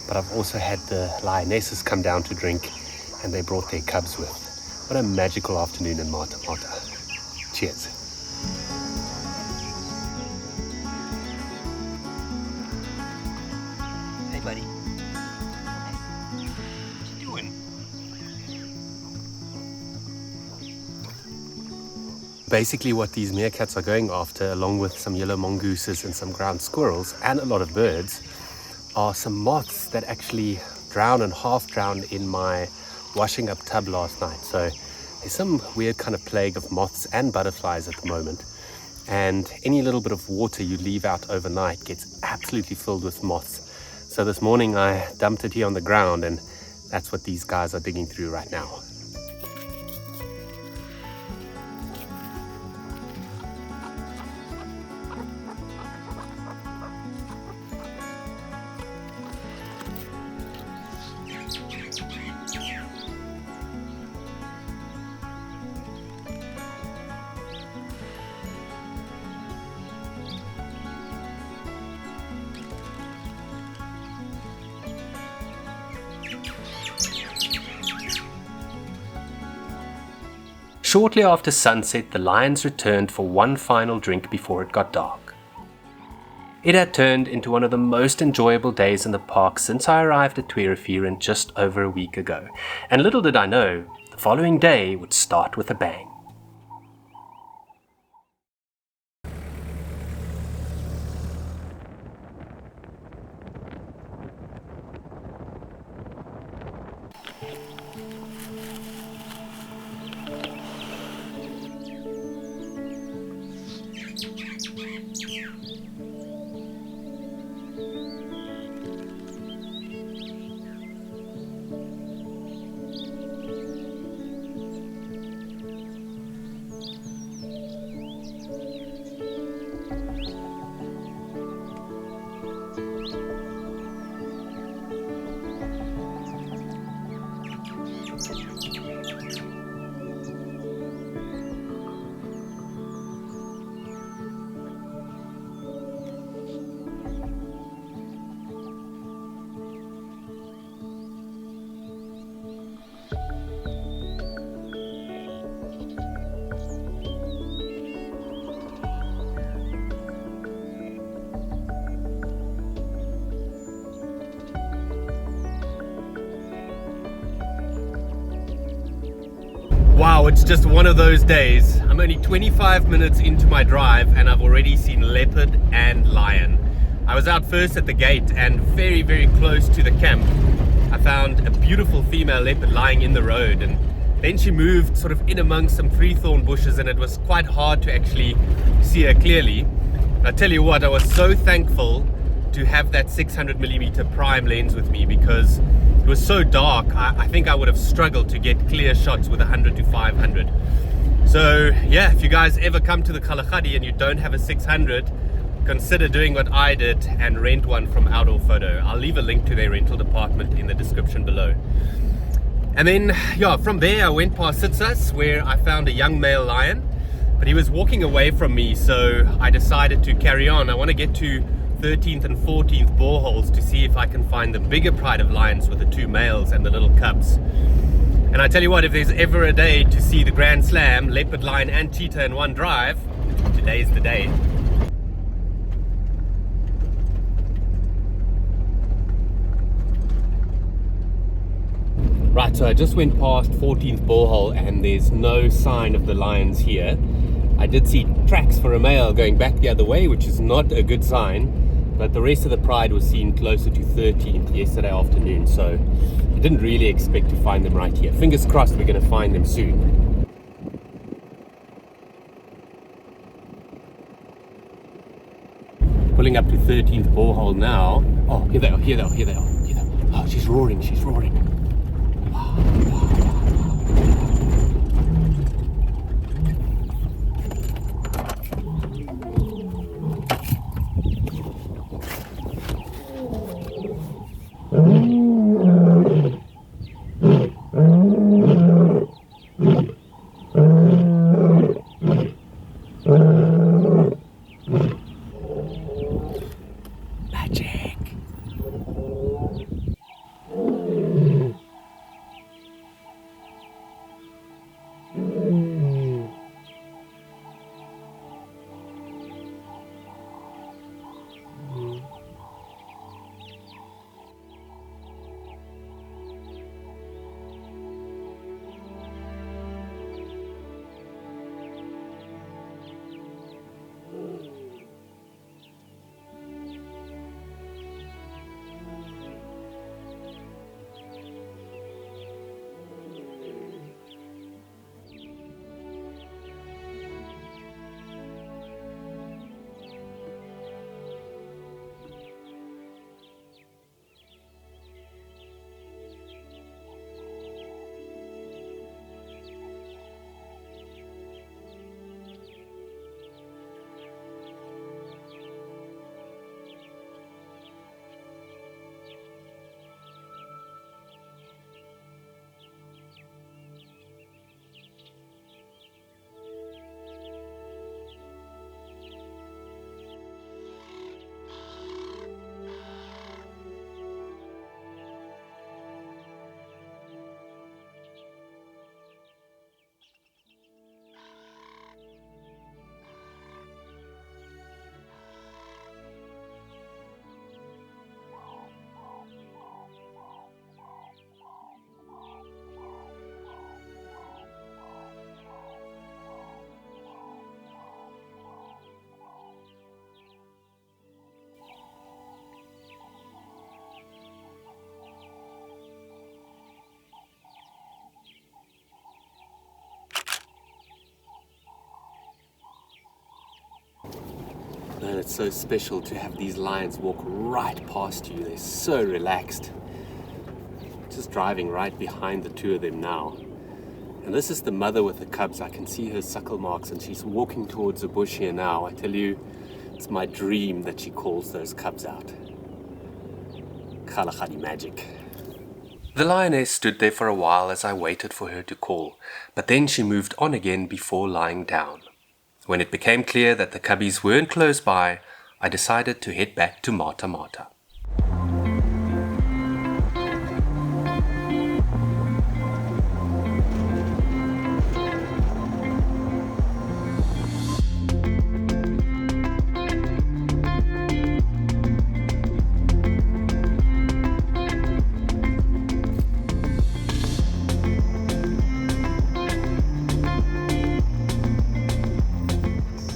but I've also had the lionesses come down to drink, and they brought their cubs with. What a magical afternoon in MataMata. Cheers. Hey buddy. What you doing? Basically what these meerkats are going after, along with some yellow mongooses and some ground squirrels and a lot of birds, are some moths that actually drown and half drowned in my washing up tub last night. So there's some weird kind of plague of moths and butterflies at the moment, and any little bit of water you leave out overnight gets absolutely filled with moths. So this morning I dumped it here on the ground, and that's what these guys are digging through right now. Shortly after sunset, the lions returned for one final drink before it got dark. It had turned into one of the most enjoyable days in the park since I arrived at Twee Rivieren just over a week ago, and little did I know, the following day would start with a bang. Wow, it's just one of those days. I'm only 25 minutes into my drive and I've already seen leopard and lion. I was out first at the gate, and very, very close to the camp, I found a beautiful female leopard lying in the road, and then she moved sort of in amongst some tree thorn bushes, and it was quite hard to actually see her clearly. And I tell you what, I was so thankful to have that 600mm prime lens with me, because it was so dark. I think I would have struggled to get clear shots with 100 to 500. So yeah, if you guys ever come to the Kgalagadi and you don't have a 600, consider doing what I did and rent one from Outdoor Photo. I'll leave a link to their rental department in the description below. And then, yeah, from there I went past Sitsas, where I found a young male lion, but he was walking away from me, so I decided to carry on. I want to get to 13th and 14th boreholes to see if I can find the bigger pride of lions with the 2 males and the little cubs. And I tell you what, if there's ever a day to see the Grand Slam, leopard, lion and cheetah in one drive, today's the day. Right, so I just went past 14th borehole and there's no sign of the lions here. I did see tracks for a male going back the other way, which is not a good sign, but the rest of the pride was seen closer to 13th yesterday afternoon, so I didn't really expect to find them right here. Fingers crossed we're going to find them soon. Pulling up to 13th borehole now. Oh, here they are, here they are, here they are, here they are. Oh, she's roaring, she's roaring. Magic. Man, it's so special to have these lions walk right past you. They're so relaxed. Just driving right behind the 2 of them now. And this is the mother with the cubs. I can see her suckle marks and she's walking towards the bush here now. I tell you, it's my dream that she calls those cubs out. Kgalagadi magic. The lioness stood there for a while as I waited for her to call, but then she moved on again before lying down. When it became clear that the cubbies weren't close by, I decided to head back to MataMata.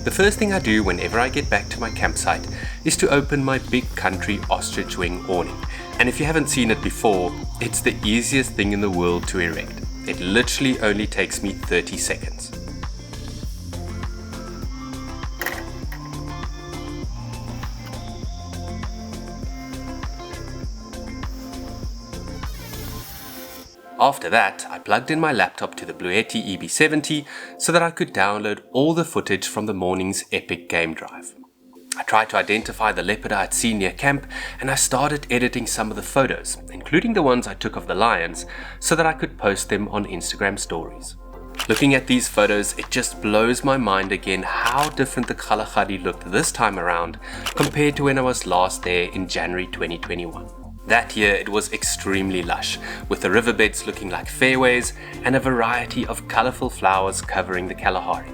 The first thing I do whenever I get back to my campsite is to open my big country ostrich wing awning. And if you haven't seen it before, it's the easiest thing in the world to erect. It literally only takes me 30 seconds. After that, I plugged in my laptop to the Bluetti EB70 so that I could download all the footage from the morning's epic game drive. I tried to identify the leopard I had seen near camp, and I started editing some of the photos, including the ones I took of the lions, so that I could post them on Instagram stories. Looking at these photos, it just blows my mind again how different the Kgalagadi looked this time around compared to when I was last there in January 2021. That year it was extremely lush, with the riverbeds looking like fairways and a variety of colourful flowers covering the Kalahari.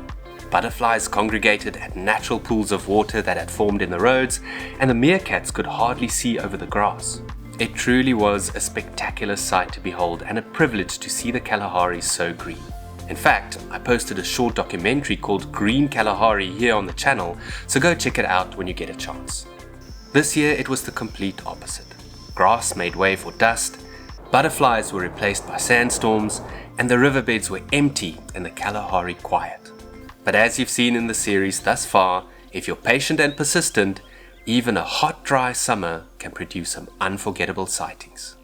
Butterflies congregated at natural pools of water that had formed in the roads, and the meerkats could hardly see over the grass. It truly was a spectacular sight to behold and a privilege to see the Kalahari so green. In fact, I posted a short documentary called Green Kalahari here on the channel, so go check it out when you get a chance. This year it was the complete opposite. Grass made way for dust, butterflies were replaced by sandstorms, and the riverbeds were empty and the Kalahari quiet. But as you've seen in the series thus far, if you're patient and persistent, even a hot, dry summer can produce some unforgettable sightings.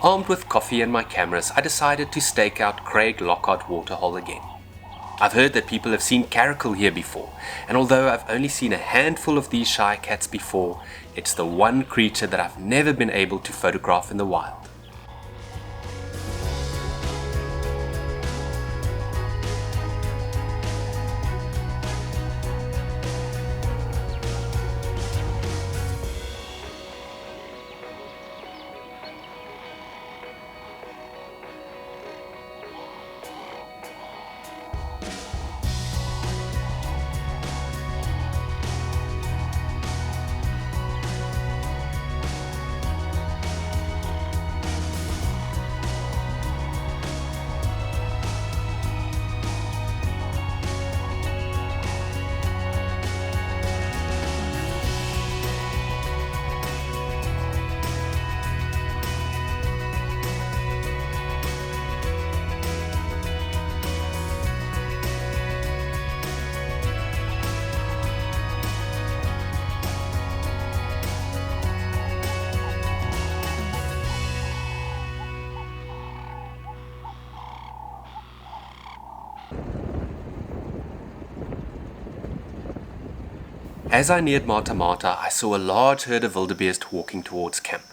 Armed with coffee and my cameras, I decided to stake out Kgalagadi Waterhole again. I've heard that people have seen Caracal here before, and although I've only seen a handful of these shy cats before, it's the one creature that I've never been able to photograph in the wild. As I neared MataMata, I saw a large herd of wildebeest walking towards camp.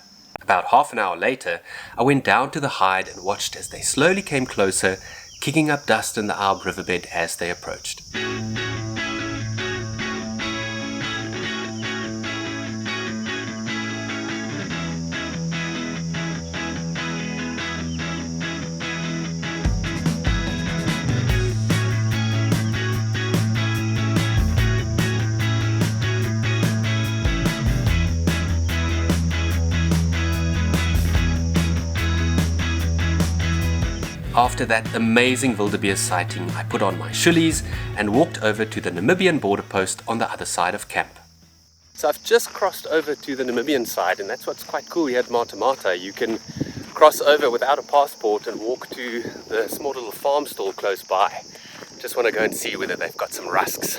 About half an hour later, I went down to the hide and watched as they slowly came closer, kicking up dust in the Alb riverbed as they approached. After that amazing wildebeest sighting, I put on my shullies and walked over to the Namibian border post on the other side of camp. So I've just crossed over to the Namibian side, and that's what's quite cool here at MataMata. You can cross over without a passport and walk to the small little farm stall close by. Just want to go and see whether they've got some rusks.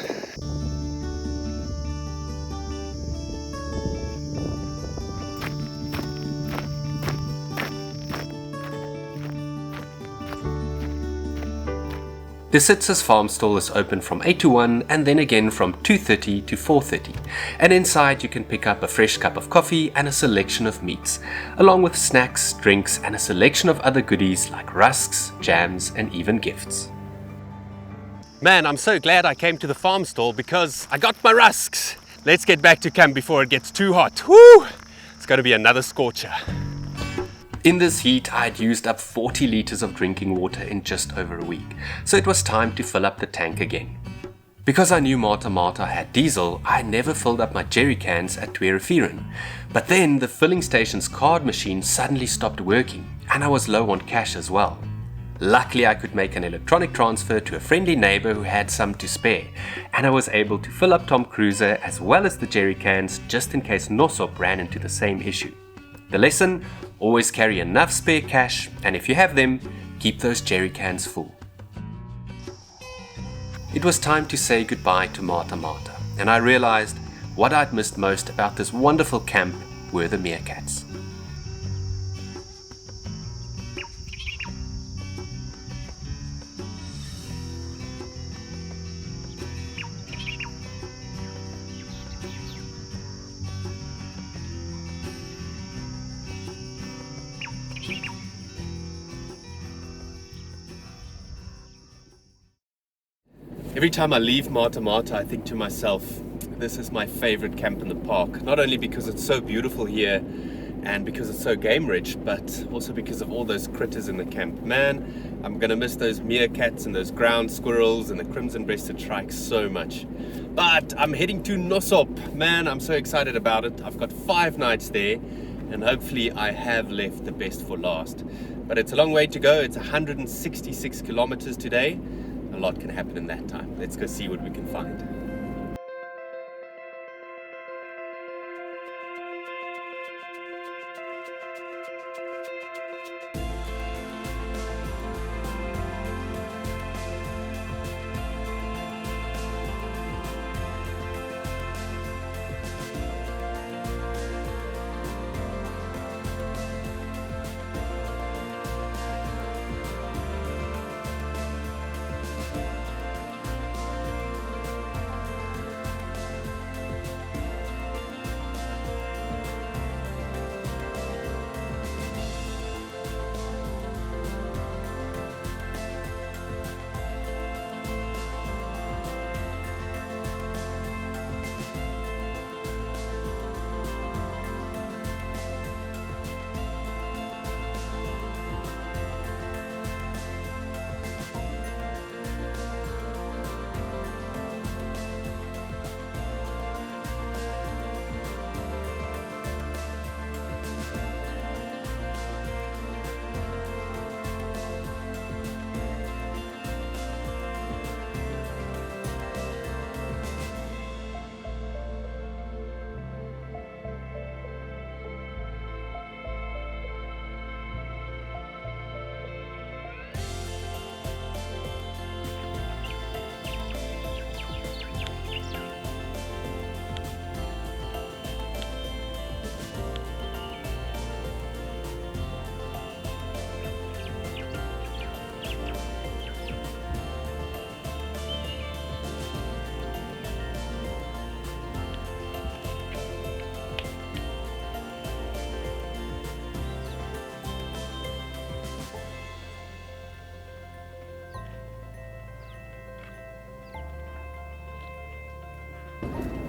The Sitz's farm stall is open from 8 to 1 and then again from 2:30 to 4:30. And inside you can pick up a fresh cup of coffee and a selection of meats, along with snacks, drinks and a selection of other goodies like rusks, jams and even gifts. Man, I'm so glad I came to the farm stall because I got my rusks. Let's get back to camp before it gets too hot. Woo! It's going to be another scorcher. In this heat, I'd used up 40 liters of drinking water in just over a week, so it was time to fill up the tank again. Because I knew MataMata had diesel, I never filled up my jerry cans at Twee Rivieren. But then the filling station's card machine suddenly stopped working, and I was low on cash as well. Luckily, I could make an electronic transfer to a friendly neighbor who had some to spare, and I was able to fill up Tom Cruiser as well as the jerry cans just in case Nossob ran into the same issue. The lesson: always carry enough spare cash, and if you have them, keep those jerry cans full. It was time to say goodbye to MataMata, and I realized what I'd missed most about this wonderful camp were the meerkats. Every time I leave MataMata, I think to myself, this is my favorite camp in the park. Not only because it's so beautiful here and because it's so game rich, but also because of all those critters in the camp. Man, I'm gonna miss those meerkats and those ground squirrels and the crimson-breasted shrikes so much. But I'm heading to Nossob. Man, I'm so excited about it. I've got 5 nights there and hopefully I have left the best for last. But it's a long way to go. It's 166 kilometers today. A lot can happen in that time. Let's go see what we can find.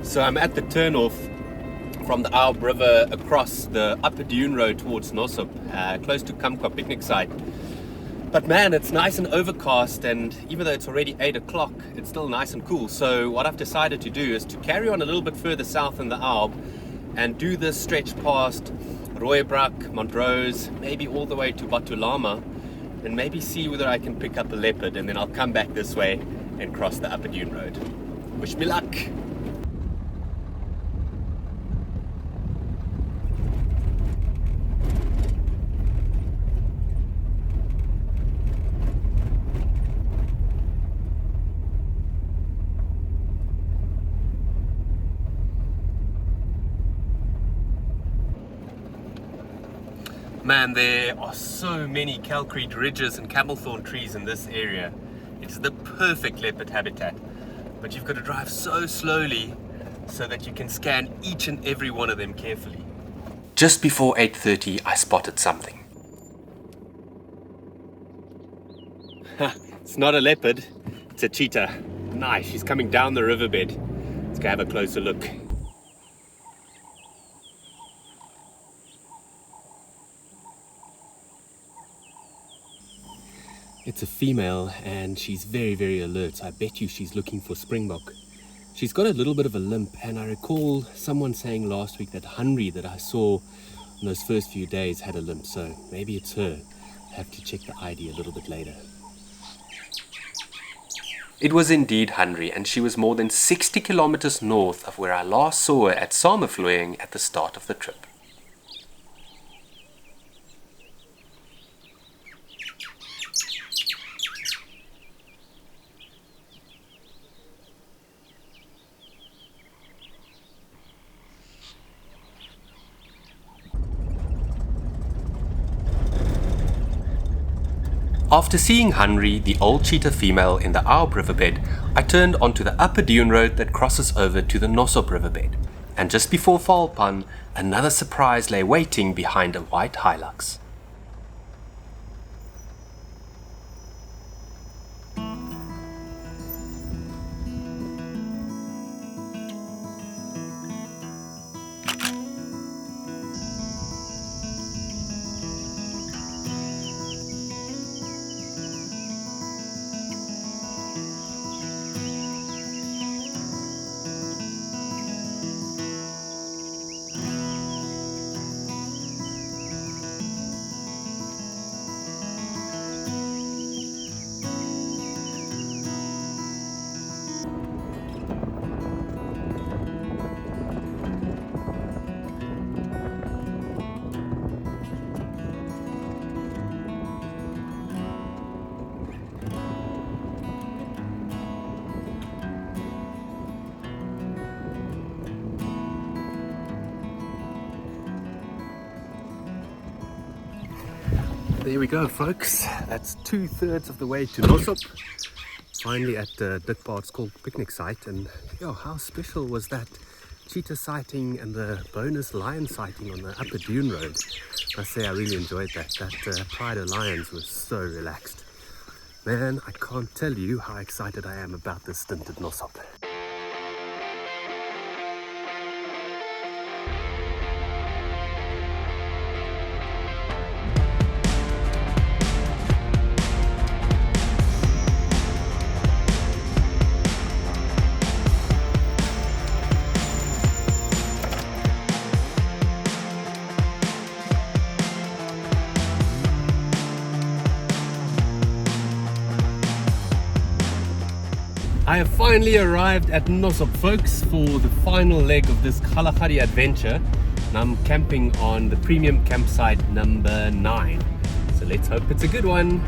So I'm at the turnoff from the Alb River across the upper dune road towards Nossob, close to Kgalagadi picnic site. But man, it's nice and overcast, and even though it's already 8 o'clock, it's still nice and cool. So what I've decided to do is to carry on a little bit further south in the Alb and do this stretch past Rooikop, Montrose, maybe all the way to Waterhole, and maybe see whether I can pick up a leopard, and then I'll come back this way and cross the upper dune road. Wish me luck! Man, there are so many calcrete ridges and camelthorn trees in this area. It's the perfect leopard habitat, but you've got to drive so slowly so that you can scan each and every one of them carefully. Just before 8:30, I spotted something. It's not a leopard, it's a cheetah. Nice, she's coming down the riverbed. Let's go have a closer look. It's a female and she's very, very alert. I bet you she's looking for springbok. She's got a little bit of a limp, and I recall someone saying last week that Henry that I saw in those first few days had a limp, so maybe it's her. I'll have to check the ID a little bit later. It was indeed Henry, and she was more than 60 kilometers north of where I last saw her at Samevloeiing at the start of the trip. After seeing Henry, the old cheetah female, in the Aub riverbed, I turned onto the upper dune road that crosses over to the Nossob riverbed. And just before Valpan, another surprise lay waiting behind a white hilux. There we go, folks. That's 2/3 of the way to Nossob. Finally at Leopard's called picnic site, and yo, how special was that cheetah sighting and the bonus lion sighting on the upper dune road? I say I really enjoyed that. That pride of lions was so relaxed. Man, I can't tell you how excited I am about this stint at Nossob. I have finally arrived at Nossob, folks, for the final leg of this Kgalagadi adventure, and I'm camping on the premium campsite number 9. So let's hope it's a good one.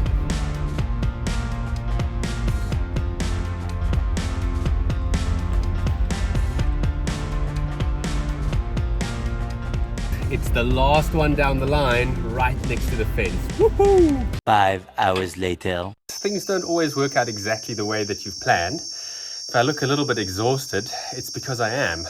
It's the last one down the line, right next to the fence. Woohoo! 5 hours later. Things don't always work out exactly the way that you've planned. If I look a little bit exhausted, it's because I am.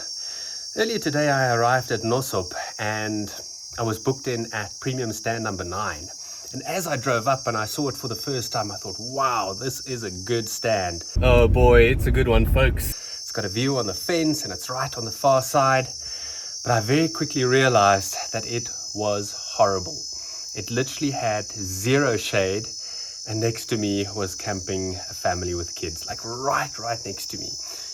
Earlier today I arrived at Nossob and I was booked in at premium stand number 9. And as I drove up and I saw it for the first time, I thought, wow, this is a good stand. Oh boy, it's a good one, folks. It's got a view on the fence and it's right on the far side. But I very quickly realized that it was horrible. It literally had zero shade, and next to me was camping a family with kids, like right next to me.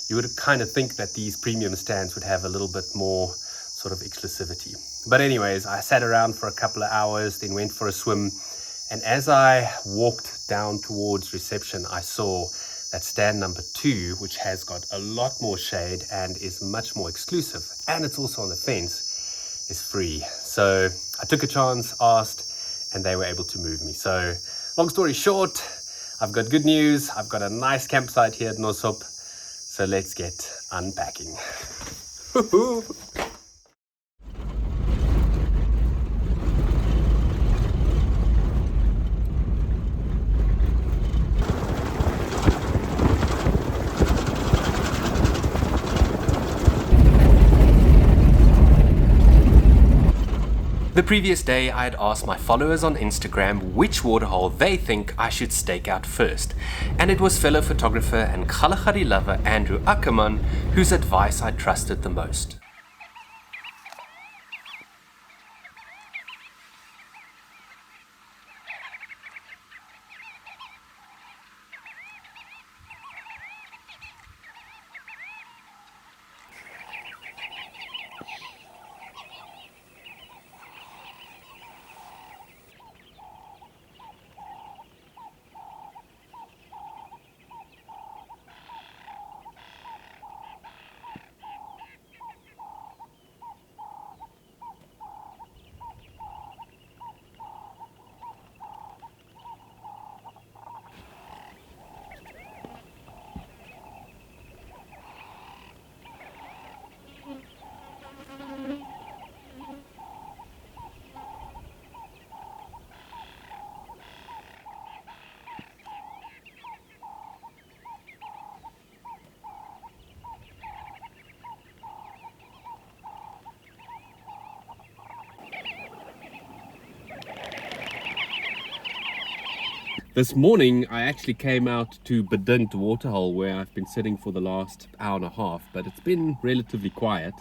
You would kind of think that these premium stands would have a little bit more sort of exclusivity. But anyways, I sat around for a couple of hours, then went for a swim. And as I walked down towards reception, I saw that stand number 2, which has got a lot more shade and is much more exclusive, and it's also on the fence, is free. So I took a chance, asked, and they were able to move me. So long story short, I've got good news. I've got a nice campsite here at Nossob. So let's get unpacking. The previous day I had asked my followers on Instagram which waterhole they think I should stake out first, and it was fellow photographer and Kgalagadi lover Andrew Ackerman whose advice I trusted the most. This morning I actually came out to Bedinkt Waterhole where I've been sitting for the last hour and a half, but it's been relatively quiet.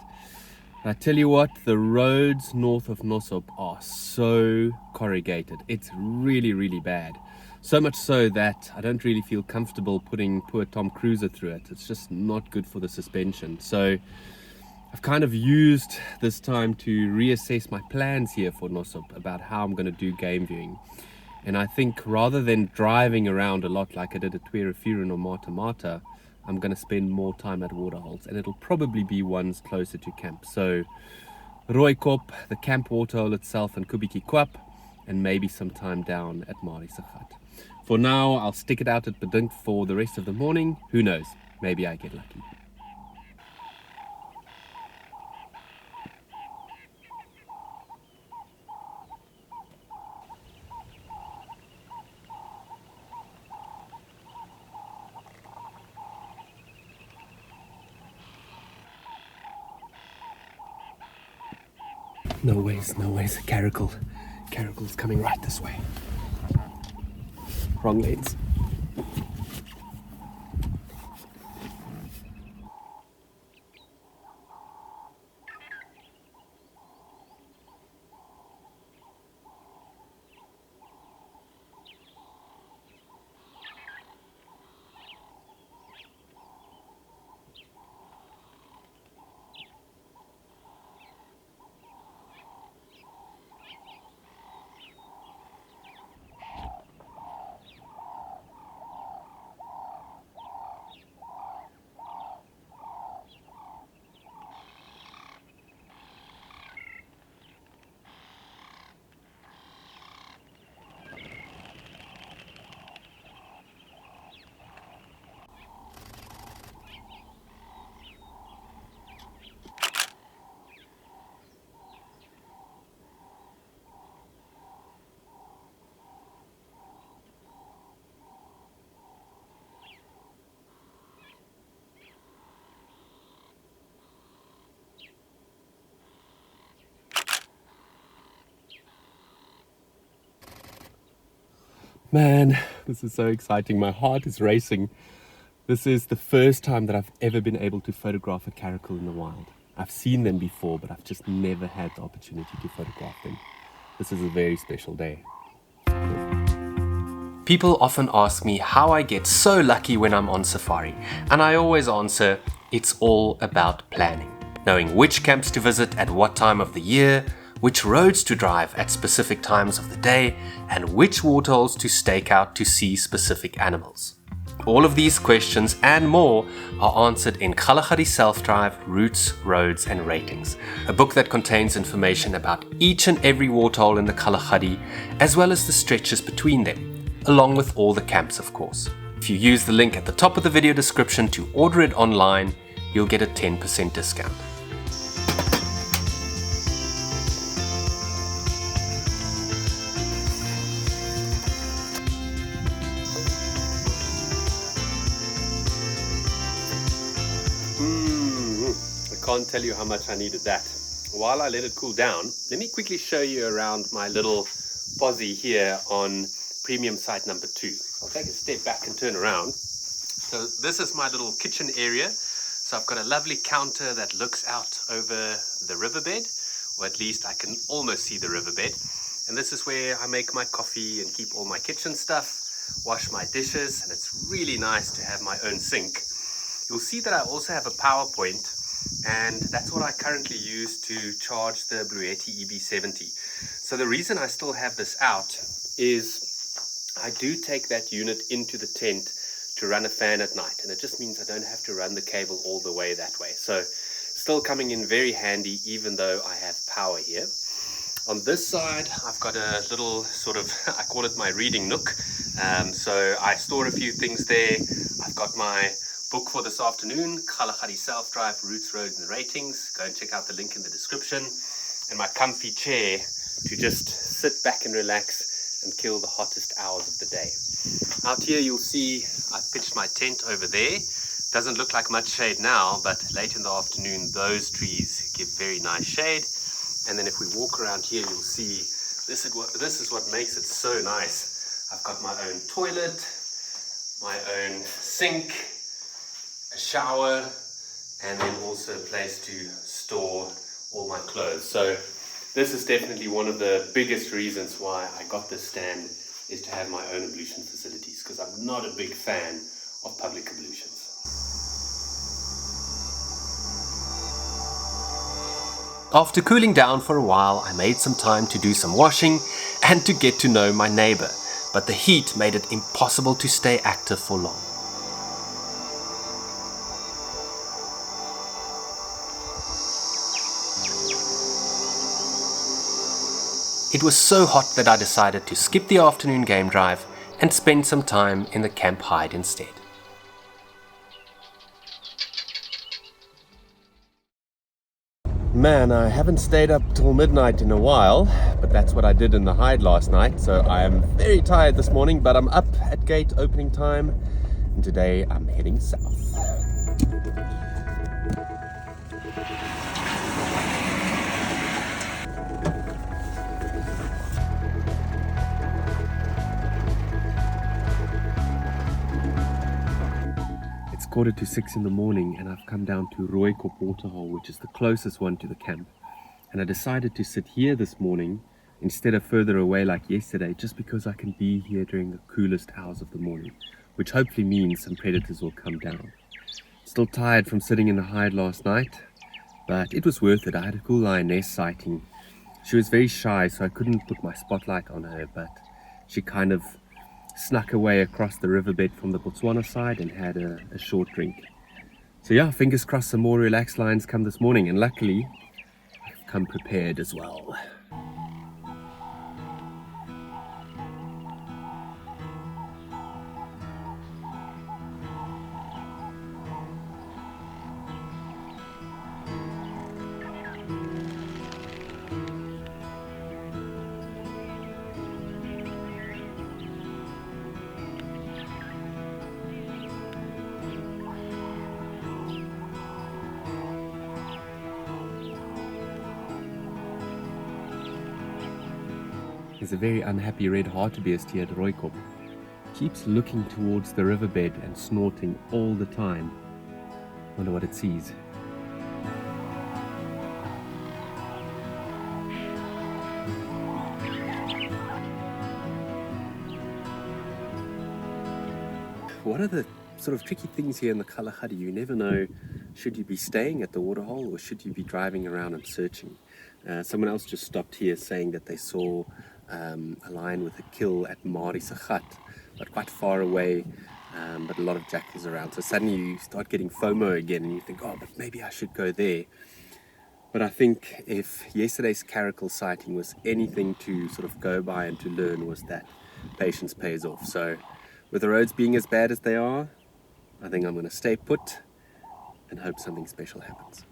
I tell you what, the roads north of Nossob are so corrugated. It's really bad. So much so that I don't really feel comfortable putting poor Tom Cruiser through it. It's just not good for the suspension. So I've kind of used this time to reassess my plans here for Nossob about how I'm going to do game viewing. And I think rather than driving around a lot like I did at Twee Rivieren or MataMata, I'm going to spend more time at waterholes, and it'll probably be ones closer to camp. So Rooikop, the camp waterhole itself, and Kgalagadi, and maybe some time down at Marisagat. For now, I'll stick it out at Bedinkt for the rest of the morning. Who knows? Maybe I get lucky. No ways, Caracal. Caracal's coming right this way. Wrong lanes. Man, this is so exciting. My heart is racing. This is the first time that I've ever been able to photograph a caracal in the wild. I've seen them before, but I've just never had the opportunity to photograph them. This is a very special day. People often ask me how I get so lucky when I'm on safari, and I always answer, it's all about planning. Knowing which camps to visit at what time of the year, which roads to drive at specific times of the day, and which waterholes to stake out to see specific animals. All of these questions and more are answered in Kgalagadi Self-Drive, Routes, Roads and Ratings, a book that contains information about each and every waterhole in the Kgalagadi, as well as the stretches between them, along with all the camps of course. If you use the link at the top of the video description to order it online, you'll get a 10% discount. Can't tell you how much I needed that. while I let it cool down, let me quickly show you around my little posse here on premium site number 2. I'll take a step back and turn around. So this is my little kitchen area. So I've got a lovely counter that looks out over the riverbed, or at least I can almost see the riverbed. And this is where I make my coffee and keep all my kitchen stuff, wash my dishes, and it's really nice to have my own sink. You'll see that I also have a power point, and that's what I currently use to charge the Bluetti EB70. So the reason I still have this out is I do take that unit into the tent to run a fan at night, and it just means I don't have to run the cable all the way that way. So still coming in very handy even though I have power here. On this side I've got a little sort of, I call it my reading nook. So I store a few things there. I've got my book for this afternoon, Kgalagadi Self-Drive, Routes, Roads and Ratings. Go and check out the link in the description. And my comfy chair to just sit back and relax and kill the hottest hours of the day. Out here you'll see I've pitched my tent over there. Doesn't look like much shade now, but late in the afternoon those trees give very nice shade. And then if we walk around here you'll see this is what makes it so nice. I've got my own toilet, my own sink, a shower, and then also a place to store all my clothes. So this is definitely one of the biggest reasons why I got this stand, is to have my own ablution facilities, because I'm not a big fan of public ablutions. After cooling down for a while, I made some time to do some washing and to get to know my neighbor, but the heat made it impossible to stay active for long. It was so hot that I decided to skip the afternoon game drive and spend some time in the camp hide instead. Man, I haven't stayed up till midnight in a while, but that's what I did in the hide last night, so I am very tired this morning, but I'm up at gate opening time, and today I'm heading south. It's 5:45 in the morning and I've come down to Rooikop Waterhole, which is the closest one to the camp. And I decided to sit here this morning instead of further away like yesterday, just because I can be here during the coolest hours of the morning, which hopefully means some predators will come down. Still tired from sitting in the hide last night, but it was worth it. I had a cool Lioness sighting. She was very shy, so I couldn't put my spotlight on her, but she kind of snuck away across the riverbed from the Botswana side and had a short drink. So yeah, fingers crossed some more relaxed lions come this morning, and luckily I've come prepared as well. There's a very unhappy red hartebeest here at Rooikop. Keeps looking towards the riverbed and snorting all the time. Wonder what it sees. One of the sort of tricky things here in the Kgalagadi, you never know, should you be staying at the waterhole or should you be driving around and searching? Someone else just stopped here saying that they saw a lion with a kill at Mari's hut, but quite far away, but a lot of jackals around. So suddenly you start getting FOMO again and you think, oh, but maybe I should go there. But I think if yesterday's Caracal sighting was anything to sort of go by and to learn, was that patience pays off. So with the roads being as bad as they are, I think I'm going to stay put and hope something special happens.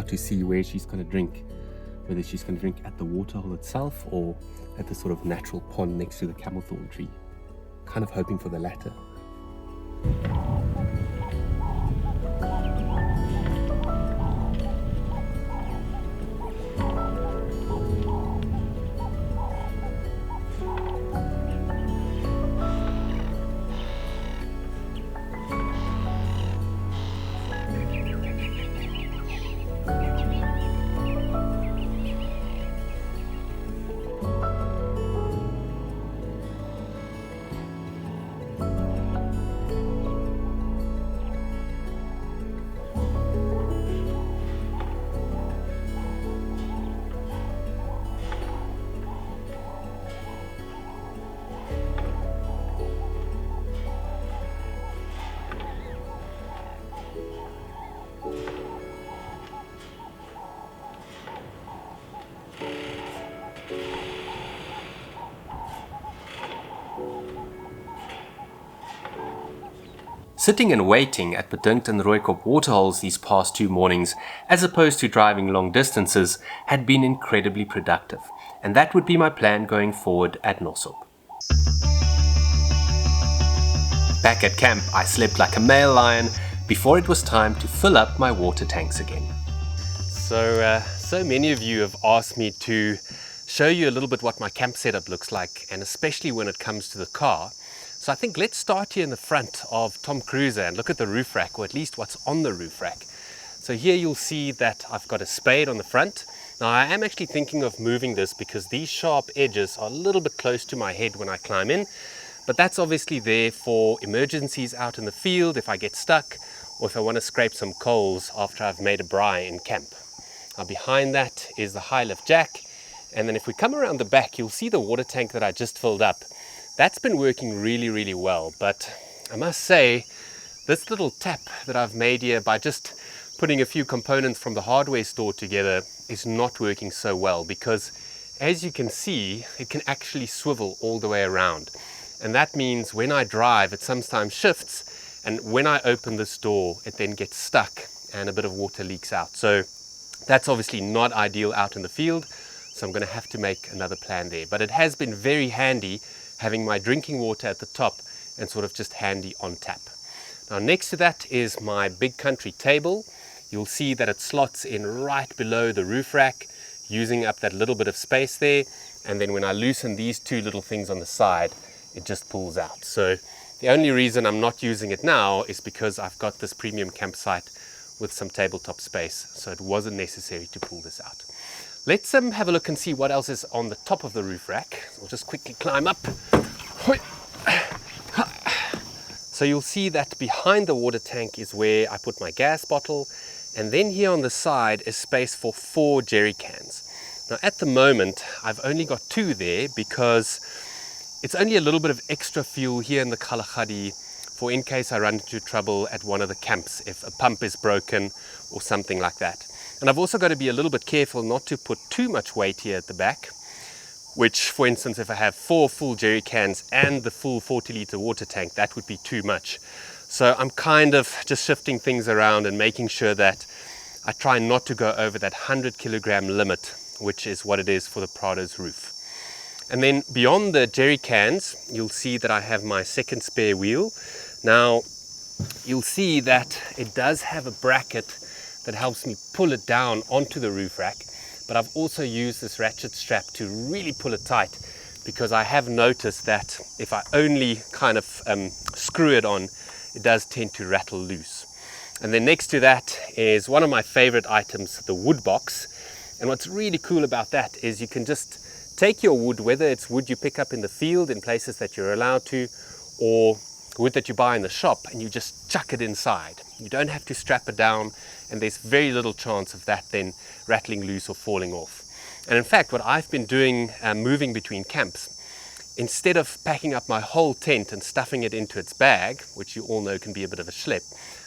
out to see where she's going to drink, whether she's going to drink at the waterhole itself or at the sort of natural pond next to the camelthorn tree. Kind of hoping for the latter. Sitting and waiting at Bedinkt and Rooikop waterholes these past 2 mornings, as opposed to driving long distances, had been incredibly productive, and that would be my plan going forward at Nossob. Back at camp, I slept like a male lion before it was time to fill up my water tanks again. So many of you have asked me to show you a little bit what my camp setup looks like, and especially when it comes to the car. So I think let's start here in the front of Tom Cruiser and look at the roof rack, or at least what's on the roof rack. So here you'll see that I've got a spade on the front. Now I am actually thinking of moving this because these sharp edges are a little bit close to my head when I climb in, but that's obviously there for emergencies out in the field if I get stuck, or if I want to scrape some coals after I've made a braai in camp. Now behind that is the high lift jack, and then if we come around the back, you'll see the water tank that I just filled up. That's been working really well, but I must say this little tap that I've made here by just putting a few components from the hardware store together is not working so well, because as you can see, it can actually swivel all the way around, and that means when I drive it sometimes shifts, and when I open this door it then gets stuck and a bit of water leaks out. So that's obviously not ideal out in the field, so I'm going to have to make another plan there. But it has been very handy having my drinking water at the top and sort of just handy on tap. Now next to that is my big country table. You'll see that it slots in right below the roof rack, using up that little bit of space there, and then when I loosen these two little things on the side, it just pulls out. So the only reason I'm not using it now is because I've got this premium campsite with some tabletop space, so it wasn't necessary to pull this out. Let's have a look and see what else is on the top of the roof rack. We'll just quickly climb up. So you'll see that behind the water tank is where I put my gas bottle, and then here on the side is space for 4 jerry cans. Now at the moment I've only got 2 there because it's only a little bit of extra fuel here in the Kgalagadi for in case I run into trouble at one of the camps, if a pump is broken or something like that. And I've also got to be a little bit careful not to put too much weight here at the back, which, for instance, if I have 4 full jerry cans and the full 40-litre water tank, that would be too much. So I'm kind of just shifting things around and making sure that I try not to go over that 100-kilogram limit, which is what it is for the Prado's roof. And then beyond the jerry cans, you'll see that I have my second spare wheel. Now, you'll see that it does have a bracket that helps me pull it down onto the roof rack, but I've also used this ratchet strap to really pull it tight, because I have noticed that if I only kind of screw it on, it does tend to rattle loose. And then next to that is one of my favorite items, the wood box. And what's really cool about that is you can just take your wood, whether it's wood you pick up in the field in places that you're allowed to, or wood that you buy in the shop, and you just chuck it inside. You don't have to strap it down, and there's very little chance of that then rattling loose or falling off. And in fact, what I've been doing moving between camps, instead of packing up my whole tent and stuffing it into its bag, which you all know can be a bit of a schlep,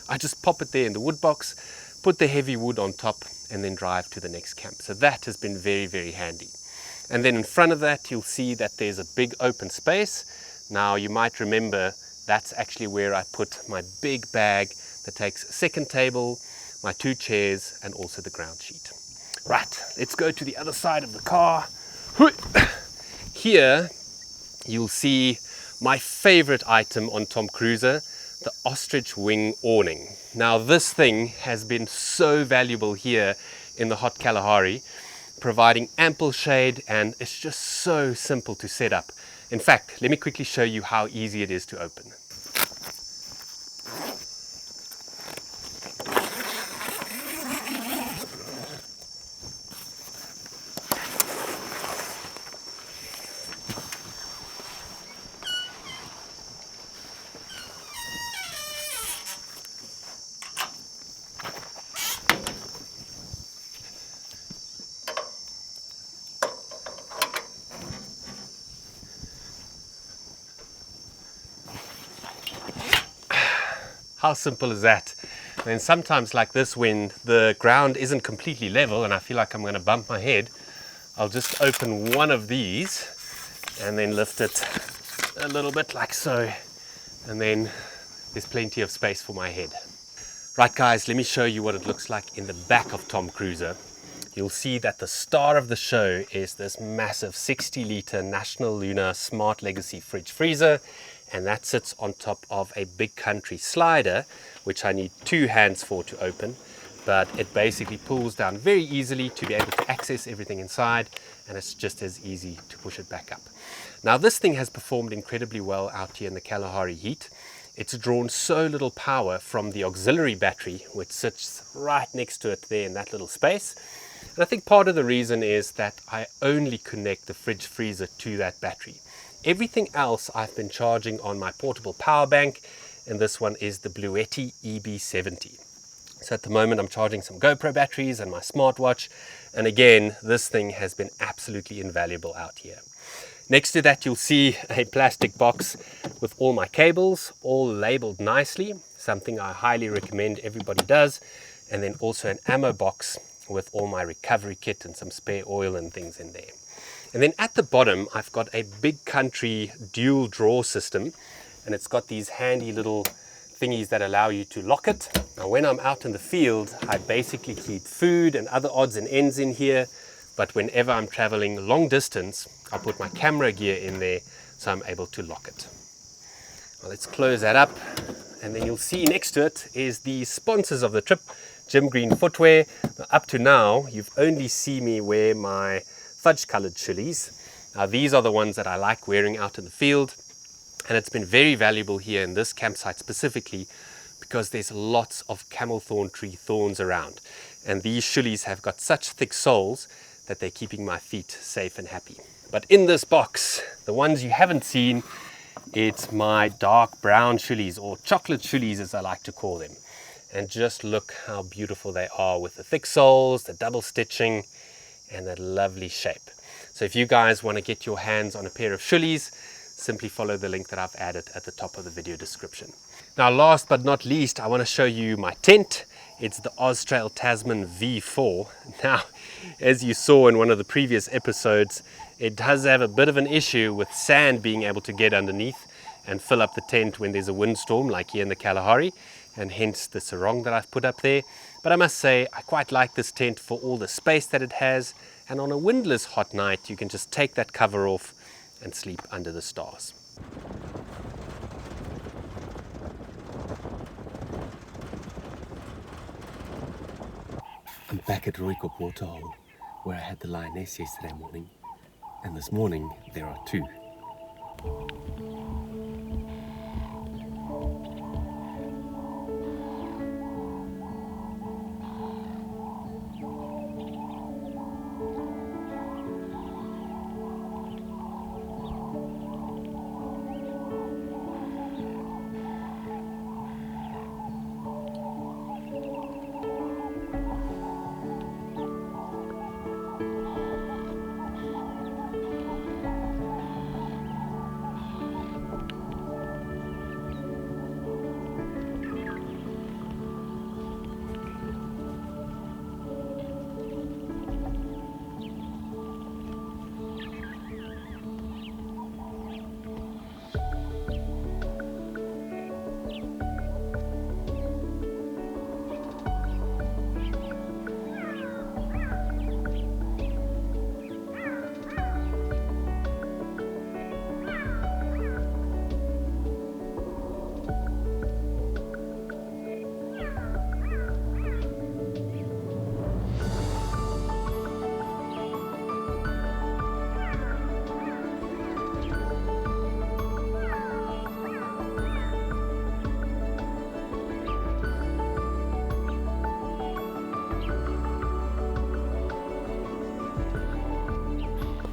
I just pop it there in the wood box, put the heavy wood on top, and then drive to the next camp. So that has been very handy. And then in front of that, you'll see that there's a big open space. Now you might remember that's actually where I put my big bag that takes a second table, my 2 chairs, and also the ground sheet. Right, let's go to the other side of the car. Here you'll see my favorite item on Tom Cruiser, the ostrich wing awning. Now this thing has been so valuable here in the hot Kalahari, providing ample shade, and it's just so simple to set up. In fact, let me quickly show you how easy it is to open. How simple is that? And sometimes like this, when the ground isn't completely level and I feel like I'm going to bump my head, I'll just open one of these and then lift it a little bit like so, and then there's plenty of space for my head. Right guys, let me show you what it looks like in the back of Tom Cruiser. You'll see that the star of the show is this massive 60-litre National Luna Smart Legacy fridge freezer, and that sits on top of a big country slider, which I need 2 hands for to open, but it basically pulls down very easily to be able to access everything inside, and it's just as easy to push it back up. Now this thing has performed incredibly well out here in the Kalahari heat. It's drawn so little power from the auxiliary battery, which sits right next to it there in that little space. And I think part of the reason is that I only connect the fridge freezer to that battery. Everything else I've been charging on my portable power bank, and this one is the Bluetti EB70. So at the moment I'm charging some GoPro batteries and my smartwatch, and again this thing has been absolutely invaluable out here. Next to that you'll see a plastic box with all my cables, all labeled nicely, something I highly recommend everybody does, and then also an ammo box with all my recovery kit and some spare oil and things in there. And then at the bottom I've got a big country dual drawer system, and it's got these handy little thingies that allow you to lock it. Now when I'm out in the field I basically keep food and other odds and ends in here, but whenever I'm traveling long distance I put my camera gear in there so I'm able to lock it. Well, let's close that up, and then you'll see next to it is the sponsors of the trip, Jim Green Footwear. Now, up to now you've only seen me wear my fudge coloured chilies. Now these are the ones that I like wearing out in the field, and it's been very valuable here in this campsite specifically because there's lots of camel thorn tree thorns around, and these chilies have got such thick soles that they're keeping my feet safe and happy. But in this box, the ones you haven't seen, it's my dark brown chilies, or chocolate chilies as I like to call them. And just look how beautiful they are with the thick soles, the double stitching, and that lovely shape. So if you guys want to get your hands on a pair of chilies, simply follow the link that I've added at the top of the video description. Now last but not least, I want to show you my tent. It's the Austrail Tasman V4. Now, as you saw in one of the previous episodes, it does have a bit of an issue with sand being able to get underneath and fill up the tent when there's a windstorm like here in the Kalahari, and hence the sarong that I've put up there. But I must say I quite like this tent for all the space that it has, and on a windless hot night you can just take that cover off and sleep under the stars. I'm back at Rooikop Waterhole, where I had the Lioness yesterday morning, and this morning there are 2.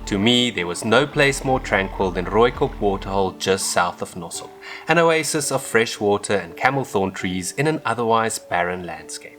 To me, there was no place more tranquil than Rooikop Waterhole just south of Nossob, an oasis of fresh water and camel thorn trees in an otherwise barren landscape.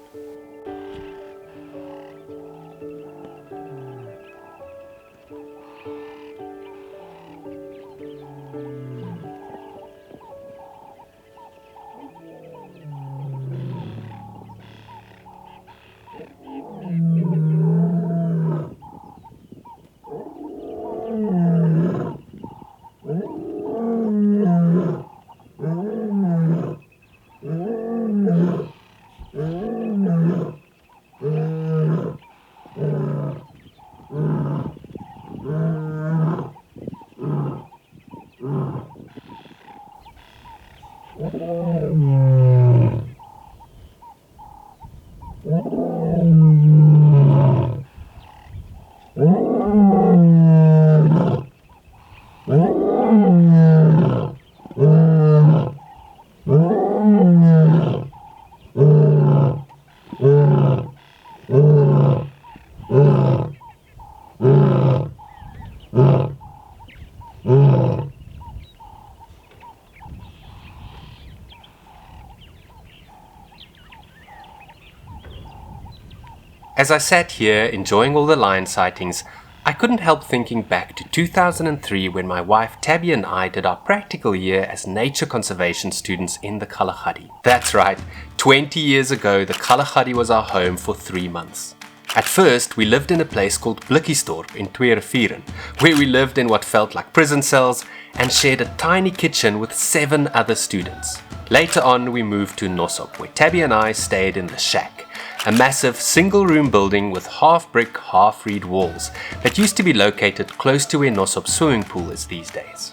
As I sat here enjoying all the lion sightings, I couldn't help thinking back to 2003 when my wife Tabby and I did our practical year as nature conservation students in the Kgalagadi. That's right, 20 years ago the Kgalagadi was our home for 3 months. At first we lived in a place called Blikkiesdorp in Twee Rivieren, where we lived in what felt like prison cells and shared a tiny kitchen with 7 other students. Later on we moved to Nossob, where Tabby and I stayed in the shack, a massive single-room building with half-brick, half-reed walls that used to be located close to where Nossob's swimming pool is these days.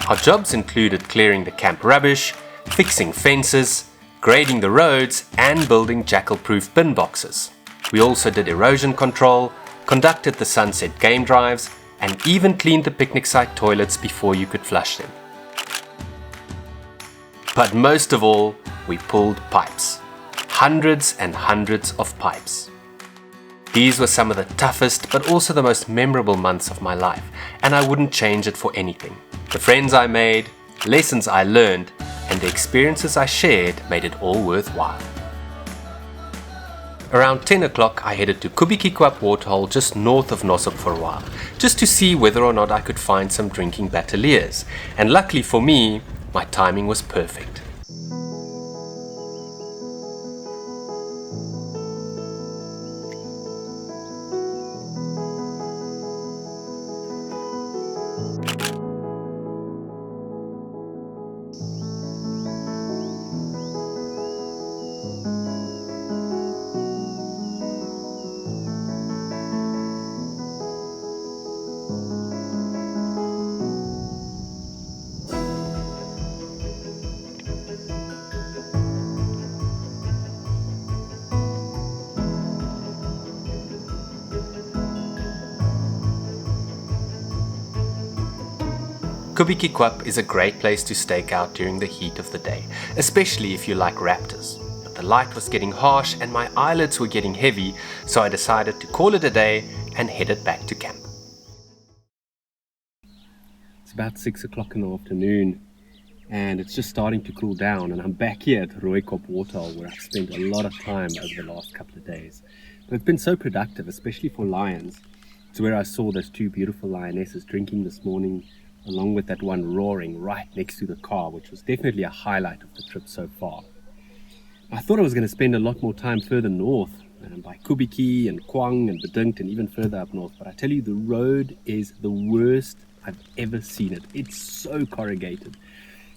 Our jobs included clearing the camp rubbish, fixing fences, grading the roads, and building jackal-proof bin boxes. We also did erosion control, conducted the sunset game drives, and even cleaned the picnic site toilets before you could flush them. But most of all, we pulled pipes. Hundreds and hundreds of pipes. These were some of the toughest but also the most memorable months of my life, and I wouldn't change it for anything. The friends I made, lessons I learned, and the experiences I shared made it all worthwhile. Around 10 o'clock I headed to Kgalagadi Waterhole just north of Nossob for a while, just to see whether or not I could find some drinking battaliers, and luckily for me, my timing was perfect. Kgalagadi is a great place to stake out during the heat of the day, especially if you like raptors. But the light was getting harsh and my eyelids were getting heavy, so I decided to call it a day and headed back to camp. It's about 6 o'clock in the afternoon and it's just starting to cool down, and I'm back here at Rooikop Waterhole where I've spent a lot of time over the last couple of days. But it's been so productive, especially for lions. It's where I saw those 2 beautiful lionesses drinking this morning, along with that one roaring right next to the car, which was definitely a highlight of the trip so far. I thought I was going to spend a lot more time further north, by Kgalagadi and Kwang and Bedinkt and even further up north, but I tell you, the road is the worst I've ever seen it. It's so corrugated.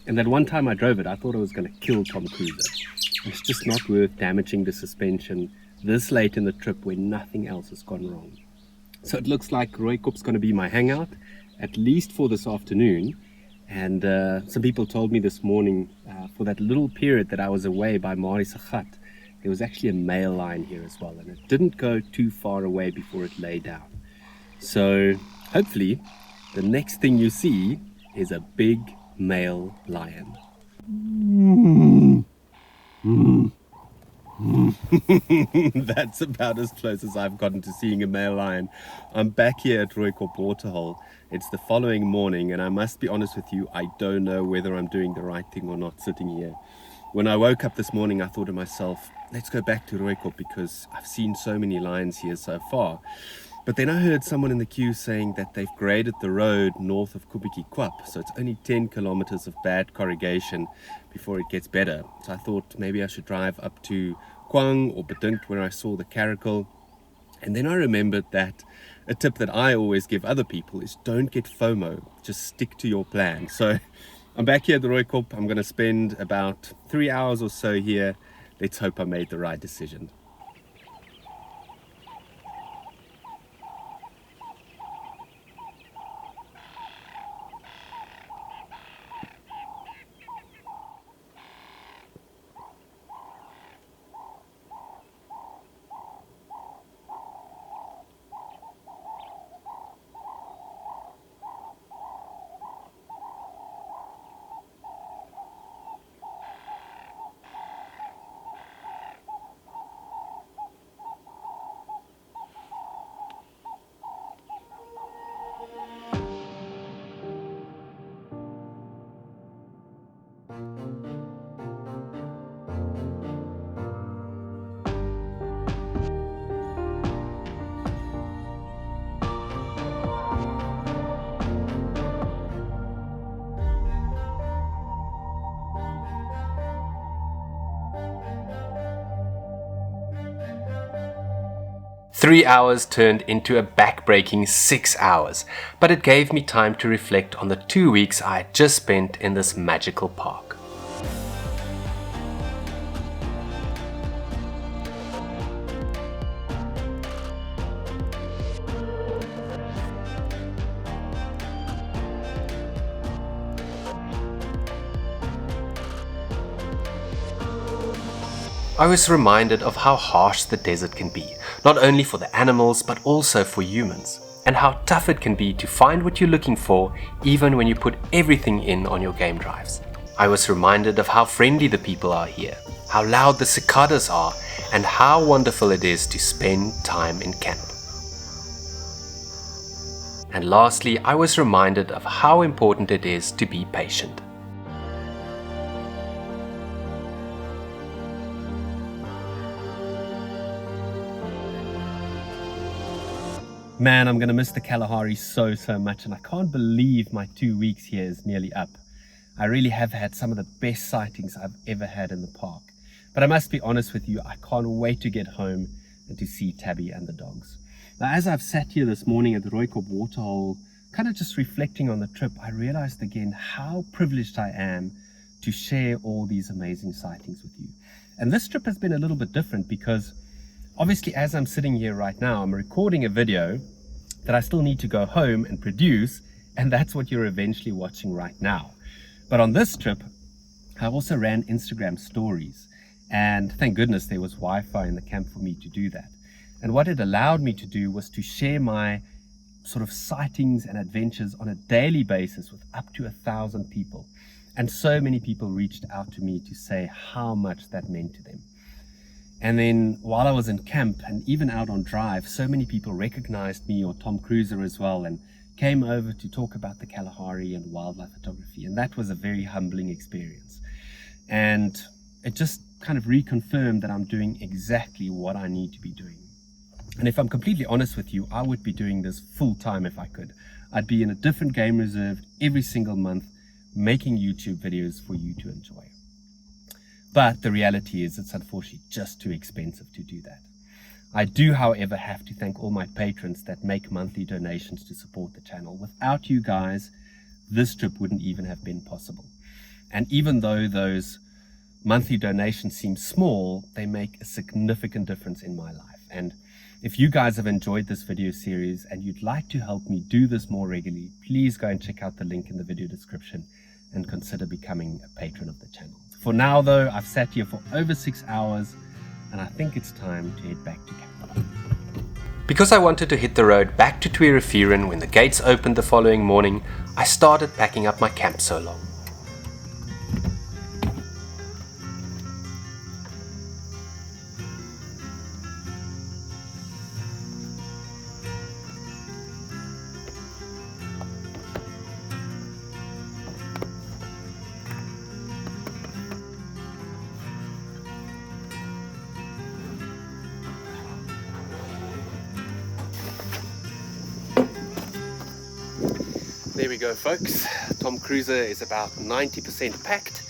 And that one time I drove it, I thought I was going to kill Tom Cruiser. It's just not worth damaging the suspension this late in the trip when nothing else has gone wrong. So it looks like Rooikop's going to be my hangout, at least for this afternoon. And some people told me this morning, for that little period that I was away by Mari's hut, there was actually a male lion here as well, and it didn't go too far away before it lay down. So hopefully the next thing you see is a big male lion. That's about as close as I've gotten to seeing a male lion. I'm back here at Rooikop Waterhole. It's the following morning, and I must be honest with you, I don't know whether I'm doing the right thing or not sitting here. When I woke up this morning, I thought to myself, let's go back to Rooikop because I've seen so many lions here so far. But then I heard someone in the queue saying that they've graded the road north of Kgalagadi, so it's only 10 kilometers of bad corrugation before it gets better. So I thought maybe I should drive up to Kwang or Bedinkt where I saw the Caracal. And then I remembered that a tip that I always give other people is don't get FOMO, just stick to your plan. So I'm back here at the Rooikop. I'm going to spend about 3 hours or so here. Let's hope I made the right decision. Three hours turned into a back-breaking 6 hours, but it gave me time to reflect on the 2 weeks I had just spent in this magical park. I was reminded of how harsh the desert can be, not only for the animals but also for humans, and how tough it can be to find what you're looking for even when you put everything in on your game drives. I was reminded of how friendly the people are here, how loud the cicadas are, and how wonderful it is to spend time in camp. And lastly, I was reminded of how important it is to be patient. Man, I'm going to miss the Kalahari so much, and I can't believe my 2 weeks here is nearly up. I really have had some of the best sightings I've ever had in the park. But I must be honest with you, I can't wait to get home and to see Tabby and the dogs. Now, as I've sat here this morning at the Rooikop Waterhole, kind of just reflecting on the trip, I realized again how privileged I am to share all these amazing sightings with you. And this trip has been a little bit different because obviously, as I'm sitting here right now, I'm recording a video that I still need to go home and produce, and that's what you're eventually watching right now. But on this trip, I also ran Instagram stories, and thank goodness there was Wi-Fi in the camp for me to do that. And what it allowed me to do was to share my sort of sightings and adventures on a daily basis with up to 1,000 people. And so many people reached out to me to say how much that meant to them. And then while I was in camp and even out on drive, so many people recognized me, or Tom Cruiser as well, and came over to talk about the Kalahari and wildlife photography. And that was a very humbling experience. And it just kind of reconfirmed that I'm doing exactly what I need to be doing. And if I'm completely honest with you, I would be doing this full time if I could. I'd be in a different game reserve every single month, making YouTube videos for you to enjoy. But the reality is it's unfortunately just too expensive to do that. I do, however, have to thank all my patrons that make monthly donations to support the channel. Without you guys, this trip wouldn't even have been possible. And even though those monthly donations seem small, they make a significant difference in my life. And if you guys have enjoyed this video series and you'd like to help me do this more regularly, please go and check out the link in the video description and consider becoming a patron of the channel. For now though, I've sat here for over 6 hours and I think it's time to head back to camp. Because I wanted to hit the road back to Twee Rivieren when the gates opened the following morning, I started packing up my camp so long. There we go, folks. Tom Cruiser is about 90% packed,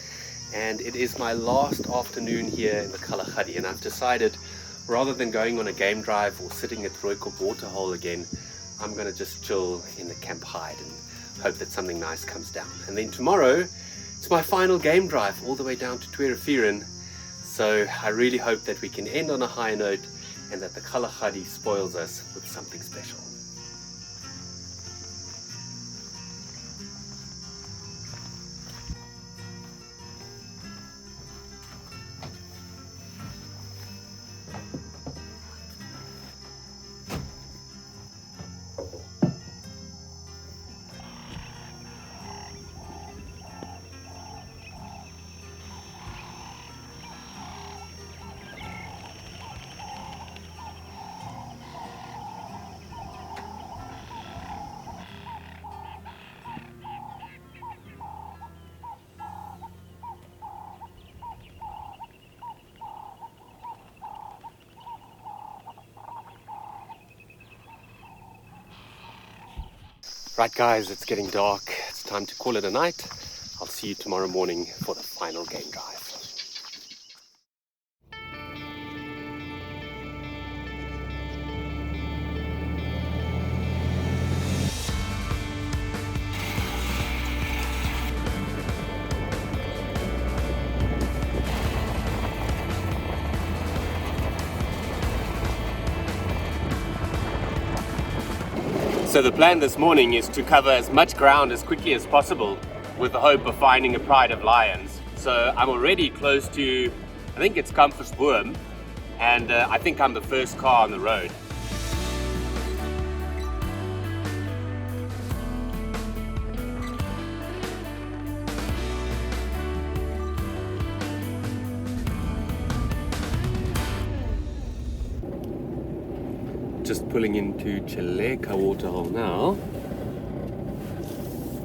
and it is my last afternoon here in the Kgalagadi, and I've decided rather than going on a game drive or sitting at Rooikop Waterhole again, I'm going to just chill in the camp hide and hope that something nice comes down. And then tomorrow, it's my final game drive all the way down to Twee Rivieren. So I really hope that we can end on a high note and that the Kgalagadi spoils us with something special. Right guys, it's getting dark. It's time to call it a night. I'll see you tomorrow morning for the final game drive. So the plan this morning is to cover as much ground as quickly as possible with the hope of finding a pride of lions. So I'm already close to, I think it's Boom, and I think I'm the first car on the road. Just pulling into Caracal Waterhole now.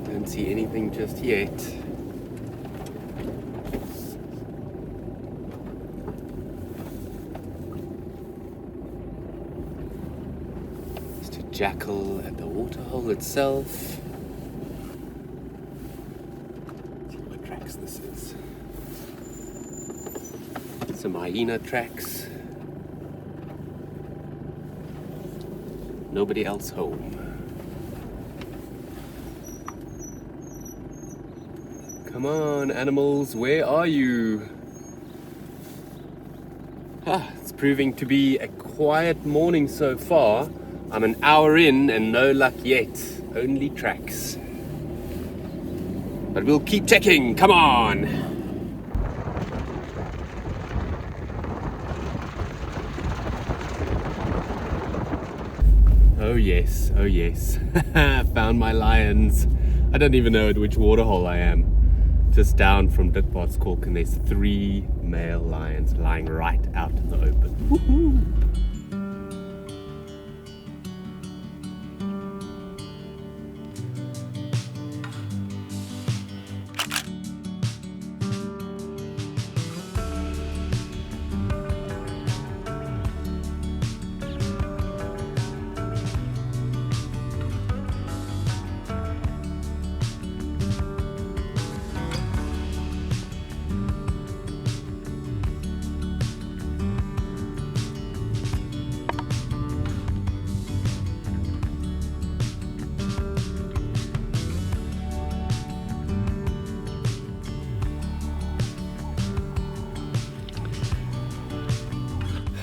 Don't see anything just yet. Just a jackal at the waterhole itself. Let's see what tracks this is. Some hyena tracks. Nobody else home. Come on, animals, where are you? It's proving to be a quiet morning so far. I'm an hour in and no luck yet. Only tracks. But we'll keep checking. Come on! Oh yes, oh yes. Found my lions. I don't even know at which waterhole I am. Just down from Ditbart's Cork, and there's 3 male lions lying right out in the open. Woohoo!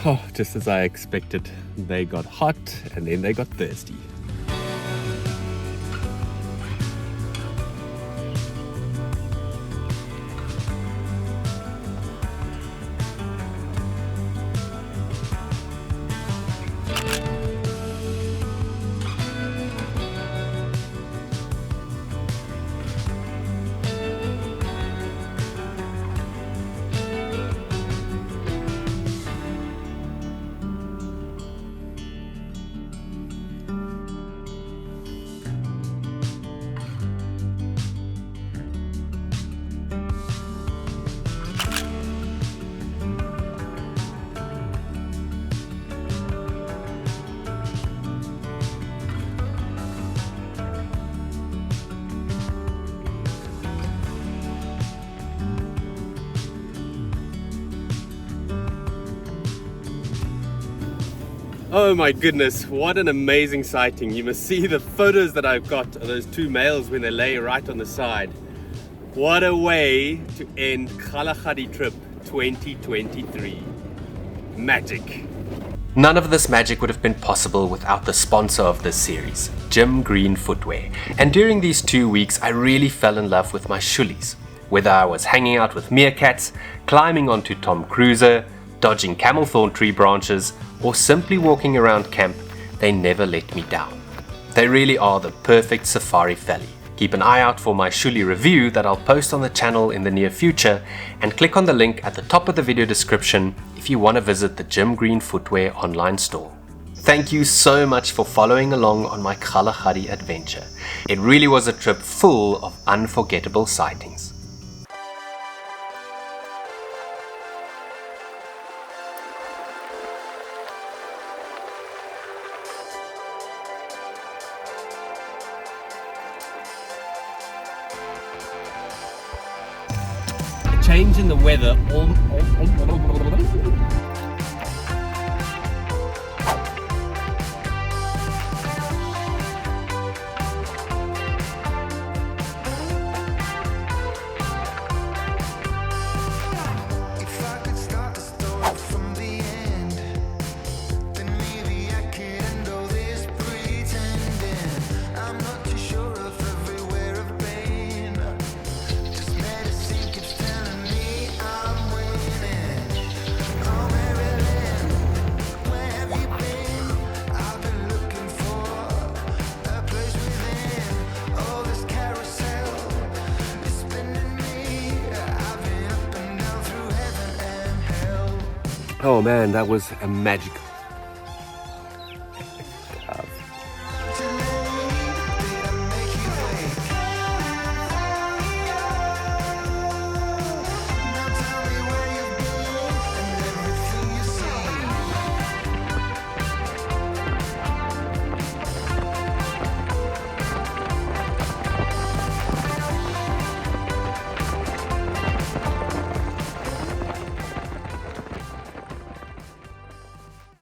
Oh, just as I expected, they got hot and then they got thirsty. Oh my goodness, what an amazing sighting. You must see the photos that I've got of those two males when they lay right on the side. What a way to end Kgalagadi Trip 2023. Magic. None of this magic would have been possible without the sponsor of this series, Gym Green Footwear. And during these 2 weeks, I really fell in love with my shoelies. Whether I was hanging out with meerkats, climbing onto Tom Cruiser, dodging camel thorn tree branches, or simply walking around camp, they never let me down. They really are the perfect safari felly. Keep an eye out for my shoelie review that I'll post on the channel in the near future, and click on the link at the top of the video description if you want to visit the Gym Green Footwear online store. Thank you so much for following along on my Kgalagadi adventure. It really was a trip full of unforgettable sightings. Change in the weather. Oh man, that was a magical